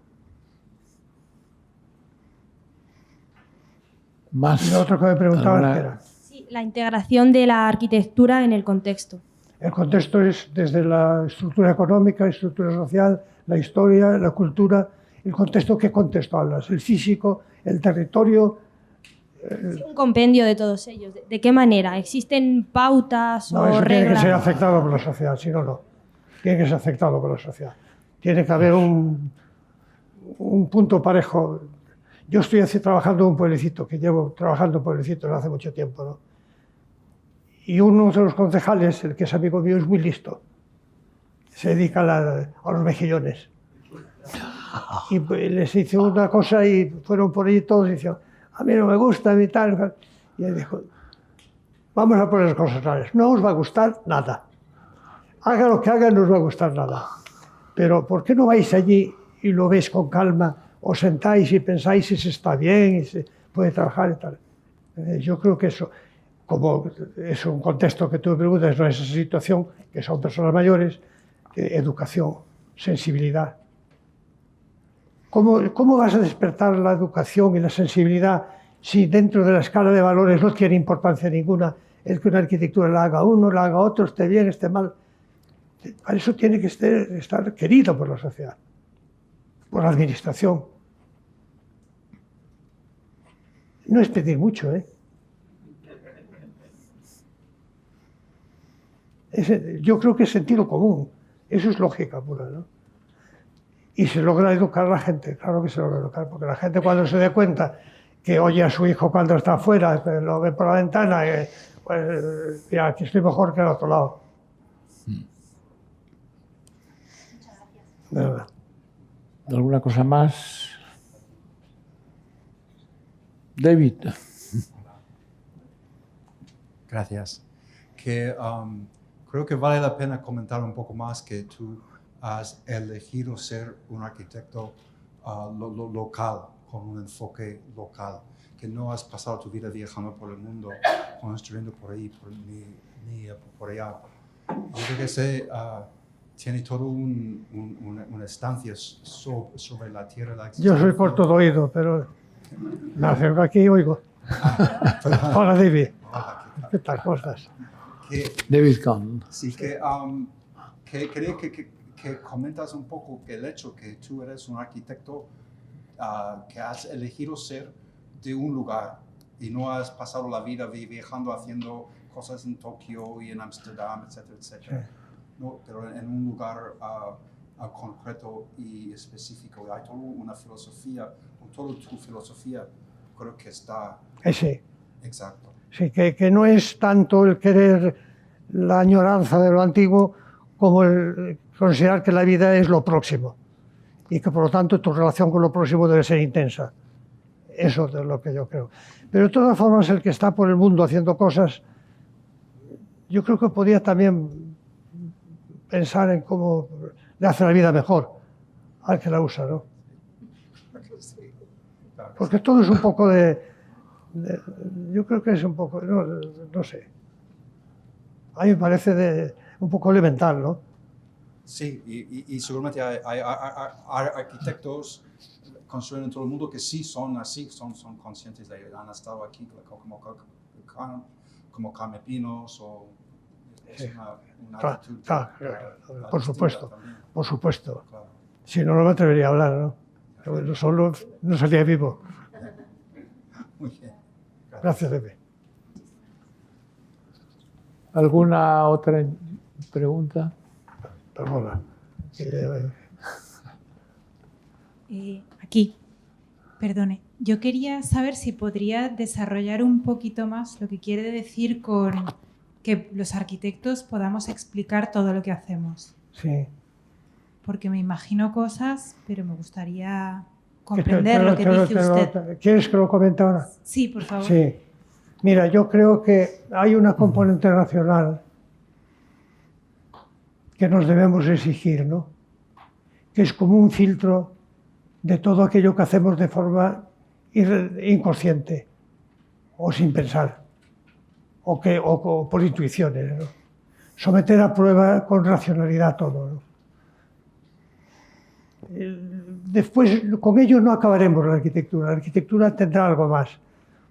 Más. Y lo otro que me preguntabas ¿alguna... que era... Sí, la integración de la arquitectura en el contexto. El contexto es desde la estructura económica, la estructura social, la historia, la cultura. El contexto, ¿qué contexto hablas? El físico, el territorio... Sí, un compendio de todos ellos. ¿De qué manera? ¿Existen pautas No, o eso reglas? tiene que ser aceptado por la sociedad, si no, no. Tiene que ser aceptado por la sociedad. Tiene que haber un punto parejo. Yo estoy trabajando en un pueblecito, que llevo trabajando en pueblecitos hace mucho tiempo, ¿no? Y uno de los concejales, el que es amigo mío, es muy listo. Se dedica a los mejillones. Y les hice una cosa y fueron por ahí todos y decían, a mí no me gusta, a mí tal. Y él dijo, vamos a poner las cosas claras, no os va a gustar nada. Haga lo que haga, no os va a gustar nada. Pero ¿por qué no vais allí y lo veis con calma, os sentáis y pensáis si se está bien y se puede trabajar y tal? Yo creo que eso, como es un contexto que tú me preguntas, no es esa situación, que son personas mayores, educación, sensibilidad. ¿Cómo vas a despertar la educación y la sensibilidad si dentro de la escala de valores no tiene importancia ninguna el que una arquitectura la haga uno, la haga otro, esté bien, esté mal? Para eso tiene que estar querido por la sociedad, por la administración. No es pedir mucho, ¿eh? Yo creo que es sentido común, eso es lógica pura, ¿no? Y se logra educar a la gente, claro que se logra educar, porque la gente cuando se dé cuenta que oye a su hijo cuando está afuera, lo ve por la ventana, pues mira, aquí estoy mejor que al otro lado. De verdad. ¿Alguna cosa más? David. Gracias. Creo que vale la pena comentar un poco más que tú has elegido ser un arquitecto local, con un enfoque local, que no has pasado tu vida viajando por el mundo, construyendo por ahí, ni por allá. Yo creo que tiene toda una estancia sobre la tierra. Yo soy corto de oído, pero me acerco aquí y oigo. Hola, David. ¿Qué tal? ¿Cómo estás? David Kahn. Sí, que quería que comentas un poco el hecho que tú eres un arquitecto que has elegido ser de un lugar y no has pasado la vida viajando haciendo cosas en Tokio y en Ámsterdam, etcétera, etcétera. Sí. No, pero en un lugar concreto y específico. Hay toda una filosofía, toda tu filosofía creo que está... Sí. Exacto. Sí, que no es tanto el querer la añoranza de lo antiguo como considerar que la vida es lo próximo y que por lo tanto tu relación con lo próximo debe ser intensa. Eso es lo que yo creo. Pero de todas formas el que está por el mundo haciendo cosas, yo creo que podría también pensar en cómo le hace la vida mejor al que la usa, ¿no? Porque todo es un poco yo creo que es un poco, no sé. A mí me parece un poco elemental, ¿no? Sí, y seguramente hay arquitectos construyen en todo el mundo que sí son así, son conscientes de han estado aquí como camepinos o es Sí. una Claro, actitud. claro, por supuesto, También, por supuesto. claro. Si no, no me atrevería a hablar, ¿no? Yo solo no salía vivo. Muy bien. Gracias, Pepe. ¿Alguna otra pregunta? Perdona. Aquí, perdone. Yo quería saber si podría desarrollar un poquito más lo que quiere decir con que los arquitectos podamos explicar todo lo que hacemos. Sí. Porque me imagino cosas, pero me gustaría comprender lo que dice usted. ¿Quieres que lo comente ahora? Sí, por favor. Sí. Mira, yo creo que hay una componente racional que nos debemos exigir, ¿no? Que es como un filtro de todo aquello que hacemos de forma inconsciente o sin pensar o por intuiciones, ¿no? Someter a prueba con racionalidad todo, ¿no? Después, con ello no acabaremos la arquitectura tendrá algo más,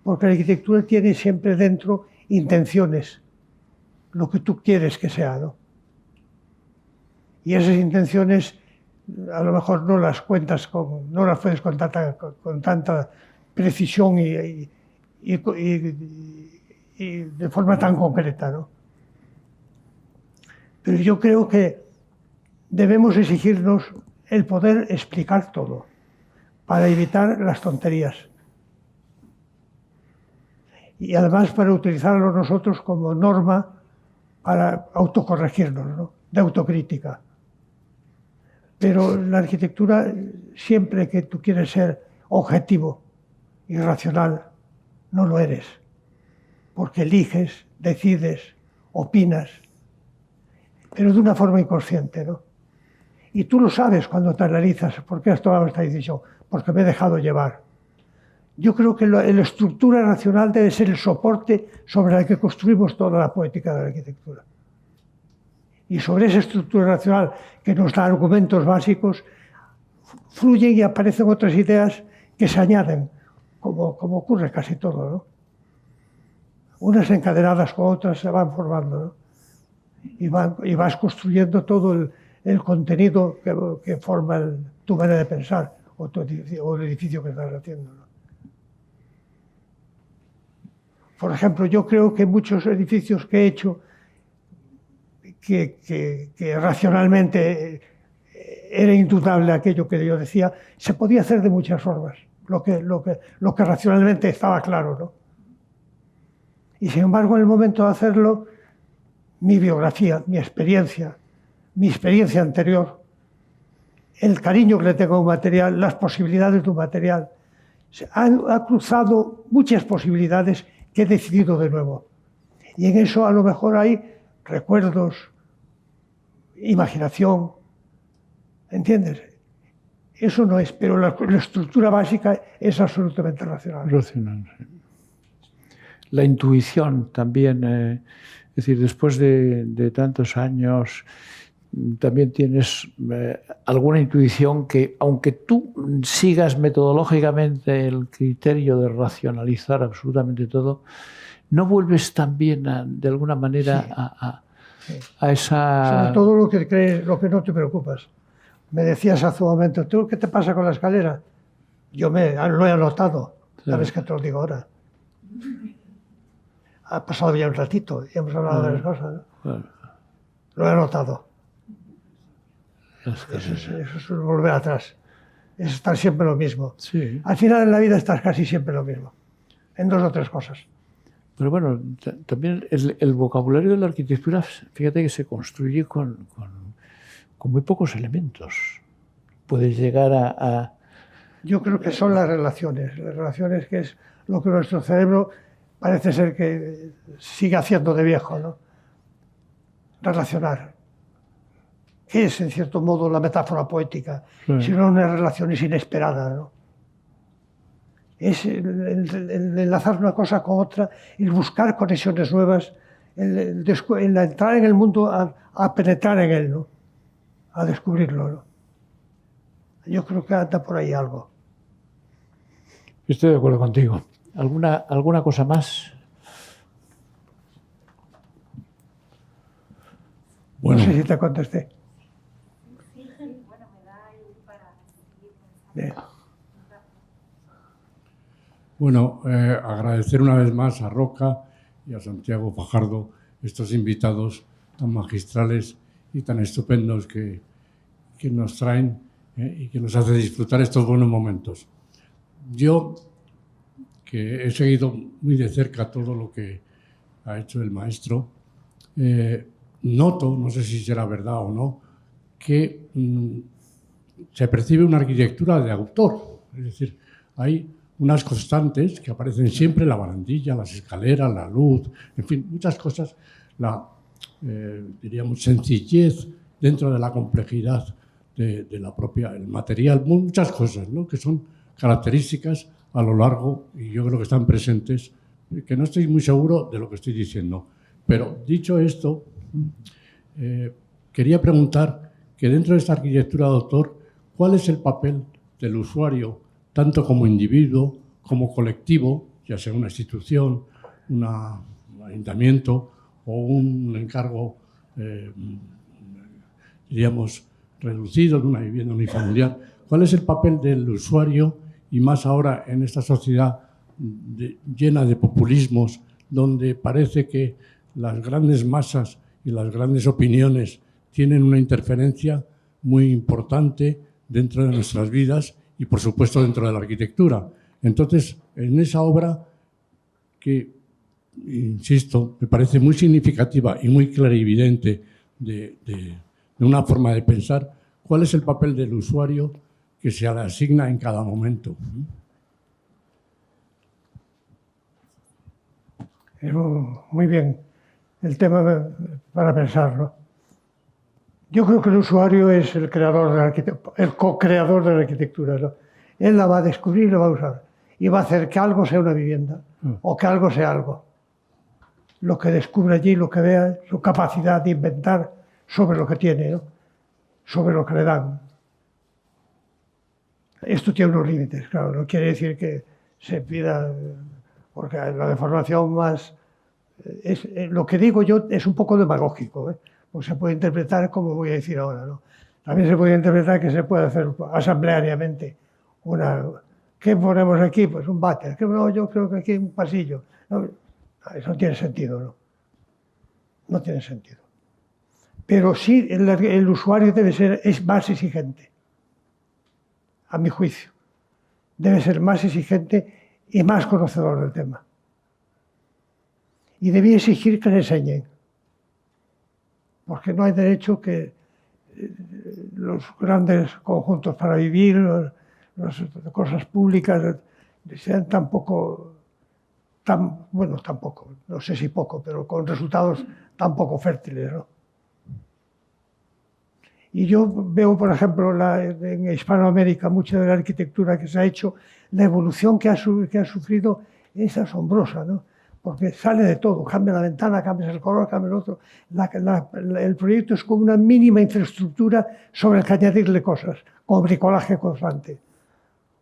porque la arquitectura tiene siempre dentro intenciones, lo que tú quieres que sea, ¿no? Y esas intenciones a lo mejor no las cuentas no las puedes con tanta precisión y de forma tan concreta, ¿no? Pero yo creo que debemos exigirnos el poder explicar todo para evitar las tonterías y además para utilizarlo nosotros como norma para autocorregirnos, ¿no? De autocrítica. Pero la arquitectura, siempre que tú quieres ser objetivo y racional, no lo eres, porque eliges, decides, opinas, pero de una forma inconsciente, ¿no? Y tú lo sabes cuando te analizas, ¿por qué has tomado esta decisión? Porque me he dejado llevar. Yo creo que la estructura racional debe ser el soporte sobre el que construimos toda la poética de la arquitectura. Y sobre esa estructura racional que nos da argumentos básicos, fluyen y aparecen otras ideas que se añaden, como ocurre casi todo, ¿no? Unas encadenadas con otras se van formando, ¿no? Y vas construyendo todo el contenido que forma tu manera de pensar o el edificio que estás haciendo, ¿no? Por ejemplo, yo creo que muchos edificios que he hecho que racionalmente era indudable aquello que yo decía, se podía hacer de muchas formas, lo que racionalmente estaba claro, ¿no? Y sin embargo, en el momento de hacerlo, mi biografía, mi experiencia anterior, el cariño que le tengo a un material, las posibilidades de un material, ha cruzado muchas posibilidades que he decidido de nuevo. Y en eso a lo mejor hay recuerdos, imaginación, ¿entiendes? Eso no es, pero la estructura básica es absolutamente racional. Racional, sí. La intuición también, es decir, después de tantos años, también tienes alguna intuición que, aunque tú sigas metodológicamente el criterio de racionalizar absolutamente todo, no vuelves también de alguna manera sí, a esa... Sobre todo lo que crees, lo que no te preocupas. Me decías hace un momento, ¿tú qué te pasa con la escalera? Yo lo he anotado, sabes que te lo digo ahora. Ha pasado ya un ratito y hemos hablado de las cosas, ¿no? Claro. Lo he anotado. Eso es volver atrás. Es estar siempre lo mismo. Sí. Al final en la vida estás casi siempre lo mismo. En 2 o 3 cosas. Pero bueno, también el vocabulario de la arquitectura, fíjate que se construye con muy pocos elementos. Puedes llegar a... Yo creo que son las relaciones que es lo que nuestro cerebro parece ser que sigue haciendo de viejo, ¿no? Relacionar. ¿Qué es, en cierto modo, la metáfora poética? Sí. Sino unas relaciones inesperadas, ¿no? Es el enlazar una cosa con otra, el buscar conexiones nuevas, el entrar en el mundo a penetrar en él, ¿no? A descubrirlo, ¿no? Yo creo que anda por ahí algo. Estoy de acuerdo contigo. ¿Alguna cosa más? Bueno, no sé si te contesté. Bien. Bueno, agradecer una vez más a Roca y a Santiago Fajardo estos invitados tan magistrales y tan estupendos que nos traen y que nos hace disfrutar estos buenos momentos. Yo, que he seguido muy de cerca todo lo que ha hecho el maestro, noto, no sé si será verdad o no, que se percibe una arquitectura de autor. Es decir, hay unas constantes que aparecen siempre, la barandilla, las escaleras, la luz, en fin, muchas cosas, la, diríamos, sencillez dentro de la complejidad de la propia, el material, muchas cosas, ¿no?, que son características a lo largo, y yo creo que están presentes, que no estoy muy seguro de lo que estoy diciendo. Pero dicho esto, quería preguntar que dentro de esta arquitectura de autor, ¿cuál es el papel del usuario, tanto como individuo, como colectivo, ya sea una institución, un ayuntamiento o un encargo, diríamos, reducido de una vivienda unifamiliar? ¿Cuál es el papel del usuario, y más ahora en esta sociedad llena de populismos, donde parece que las grandes masas y las grandes opiniones tienen una interferencia muy importante dentro de nuestras vidas y, por supuesto, dentro de la arquitectura? Entonces, en esa obra que, insisto, me parece muy significativa y muy clarividente de una forma de pensar, ¿cuál es el papel del usuario que se le asigna en cada momento? Es muy bien el tema para pensarlo. Yo creo que el usuario es el creador de la arquitectura, el co-creador de la arquitectura, ¿no? Él la va a descubrir y la va a usar. Y va a hacer que algo sea una vivienda o que algo sea algo. Lo que descubre allí, lo que vea, su capacidad de inventar sobre lo que tiene, ¿no?, sobre lo que le dan. Esto tiene unos límites, claro, no quiere decir que se pida, porque la deformación más... lo que digo yo es un poco demagógico, ¿eh? Pues se puede interpretar como voy a decir ahora, ¿no? También se puede interpretar que se puede hacer asambleariamente una... ¿Qué ponemos aquí? Pues un váter. No, yo creo que aquí un pasillo. No, eso no tiene sentido, ¿no? No tiene sentido. Pero sí, el usuario es más exigente, a mi juicio. Debe ser más exigente y más conocedor del tema. Y debía exigir que le enseñen. Porque no hay derecho que los grandes conjuntos para vivir, las cosas públicas, sean tampoco, no sé si poco, pero con resultados tan poco fértiles, ¿no? Y yo veo, por ejemplo, en Hispanoamérica, mucha de la arquitectura que se ha hecho, la evolución que ha sufrido es asombrosa, ¿no? Porque sale de todo, cambia la ventana, cambia el color, cambia el otro. El proyecto es como una mínima infraestructura sobre el que añadirle cosas, como bricolaje constante.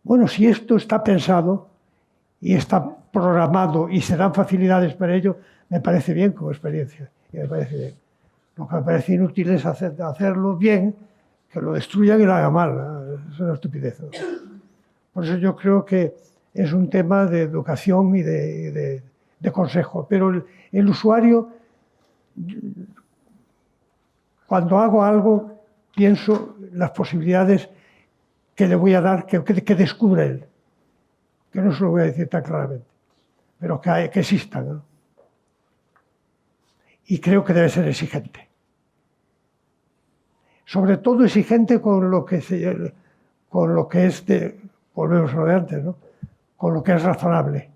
Bueno, si esto está pensado y está programado y se dan facilidades para ello, me parece bien como experiencia, y me parece bien. Lo que me parece inútil es hacerlo bien, que lo destruyan y lo hagan mal. Es una estupidez, ¿no? Por eso yo creo que es un tema de educación y de consejo. Pero el usuario, cuando hago algo, pienso en las posibilidades que le voy a dar, que descubra él. Que no se lo voy a decir tan claramente, pero que existan, ¿no? y creo que debe ser exigente. Sobre todo exigente con lo que es, volvemos a lo de antes, ¿no? Con lo que es razonable.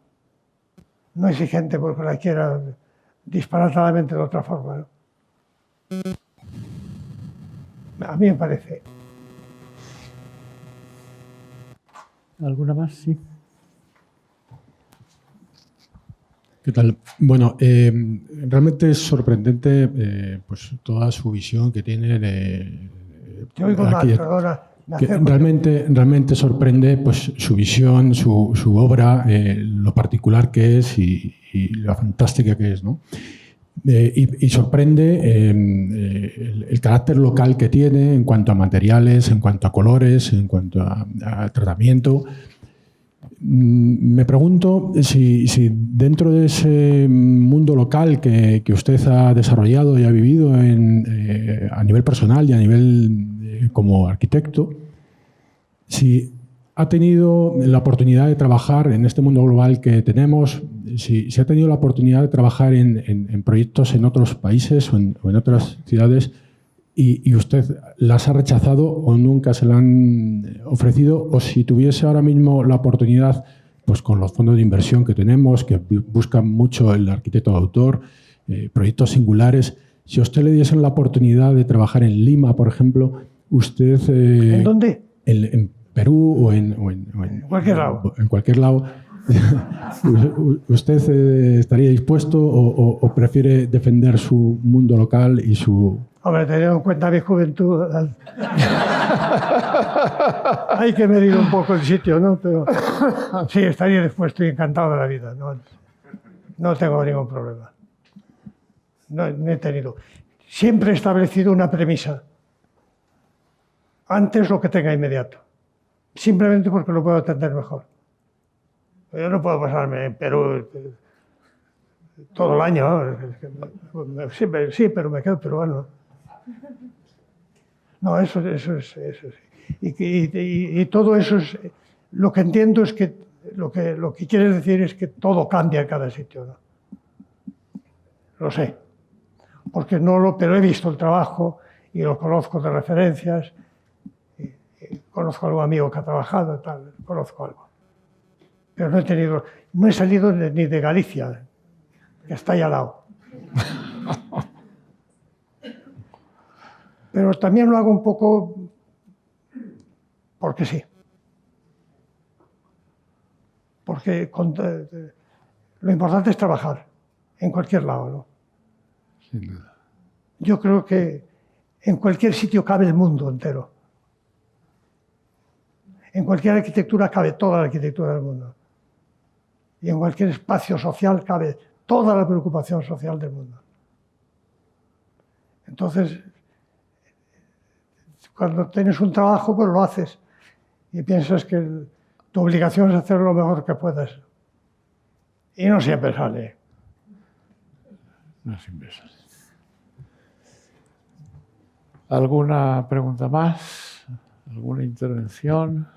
No exigente porque la quiera disparatadamente de otra forma, ¿no? A mí me parece. ¿Alguna más? Sí. ¿Qué tal? Bueno, realmente es sorprendente pues toda su visión que tiene de... Te oigo mal, perdona. Realmente sorprende pues, su visión, su obra, lo particular que es y lo fantástica que es, ¿no? Y sorprende el carácter local que tiene en cuanto a materiales, en cuanto a colores, en cuanto a tratamiento. Me pregunto si dentro de ese mundo local que usted ha desarrollado y ha vivido a nivel personal y a nivel como arquitecto, si ha tenido la oportunidad de trabajar en este mundo global que tenemos, si ha tenido la oportunidad de trabajar en proyectos en otros países o en otras ciudades y usted las ha rechazado o nunca se la han ofrecido, o si tuviese ahora mismo la oportunidad, pues con los fondos de inversión que tenemos, que buscan mucho el arquitecto de autor, proyectos singulares, si a usted le diesen la oportunidad de trabajar en Lima, por ejemplo, usted... ¿En dónde? En Perú o en cualquier lado. En cualquier lado. ¿Usted estaría dispuesto o prefiere defender su mundo local y su... Hombre, teniendo en cuenta mi juventud, hay que medir un poco el sitio, ¿no? Pero sí, estaría dispuesto y encantado de la vida. No tengo ningún problema. No he tenido. Siempre he establecido una premisa. Antes lo que tenga inmediato. Simplemente porque lo puedo entender mejor. Yo no puedo pasarme en Perú todo el año, ¿no? Sí, pero me quedo peruano. No, eso sí. Y todo eso es... Lo que entiendo es que lo que quieres decir es que todo cambia en cada sitio, ¿no? Lo sé. Pero he visto el trabajo y lo conozco de referencias. Conozco a algún amigo que ha trabajado y tal, conozco algo. Pero no he salido ni de Galicia, que está ahí al lado. Pero también lo hago un poco porque sí. Porque lo importante es trabajar en cualquier lado, ¿no? Sin duda. Yo creo que en cualquier sitio cabe el mundo entero. En cualquier arquitectura cabe toda la arquitectura del mundo. Y en cualquier espacio social cabe toda la preocupación social del mundo. Entonces, cuando tienes un trabajo, pues lo haces. Y piensas que tu obligación es hacer lo mejor que puedas. Y no siempre sale. No siempre sale. ¿Alguna pregunta más? ¿Alguna intervención?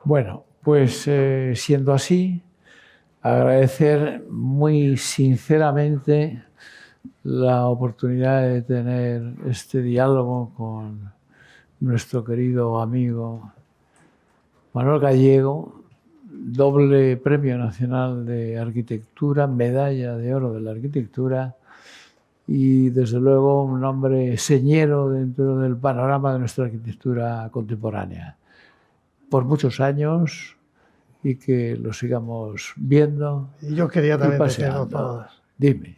Bueno, pues siendo así, agradecer muy sinceramente la oportunidad de tener este diálogo con nuestro querido amigo Manuel Gallego, doble Premio Nacional de Arquitectura, Medalla de Oro de la Arquitectura y, desde luego, un hombre señero dentro del panorama de nuestra arquitectura contemporánea. Por muchos años y que lo sigamos viendo. Y yo quería también decirlo todas. Dime.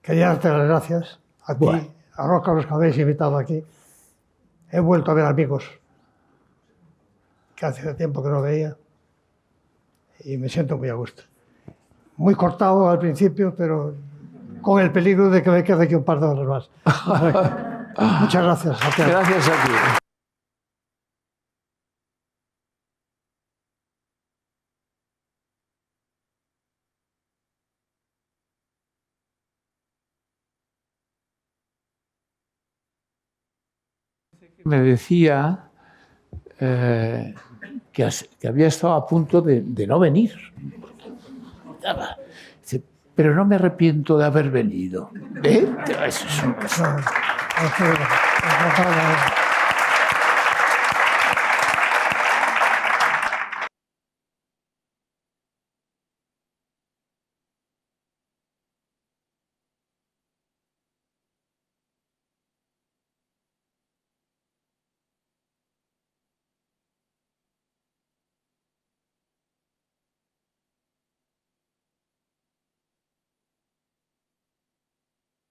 Quería darte las gracias a ti, a Roca, los que habéis invitado aquí. He vuelto a ver amigos que hace tiempo que no veía y me siento muy a gusto. Muy cortado al principio, pero con el peligro de que me quede aquí un par de horas más. Muchas gracias. Gracias a ti. Me decía que había estado a punto de no venir. Dice, pero no me arrepiento de haber venido. ¿Eh? Eso es un...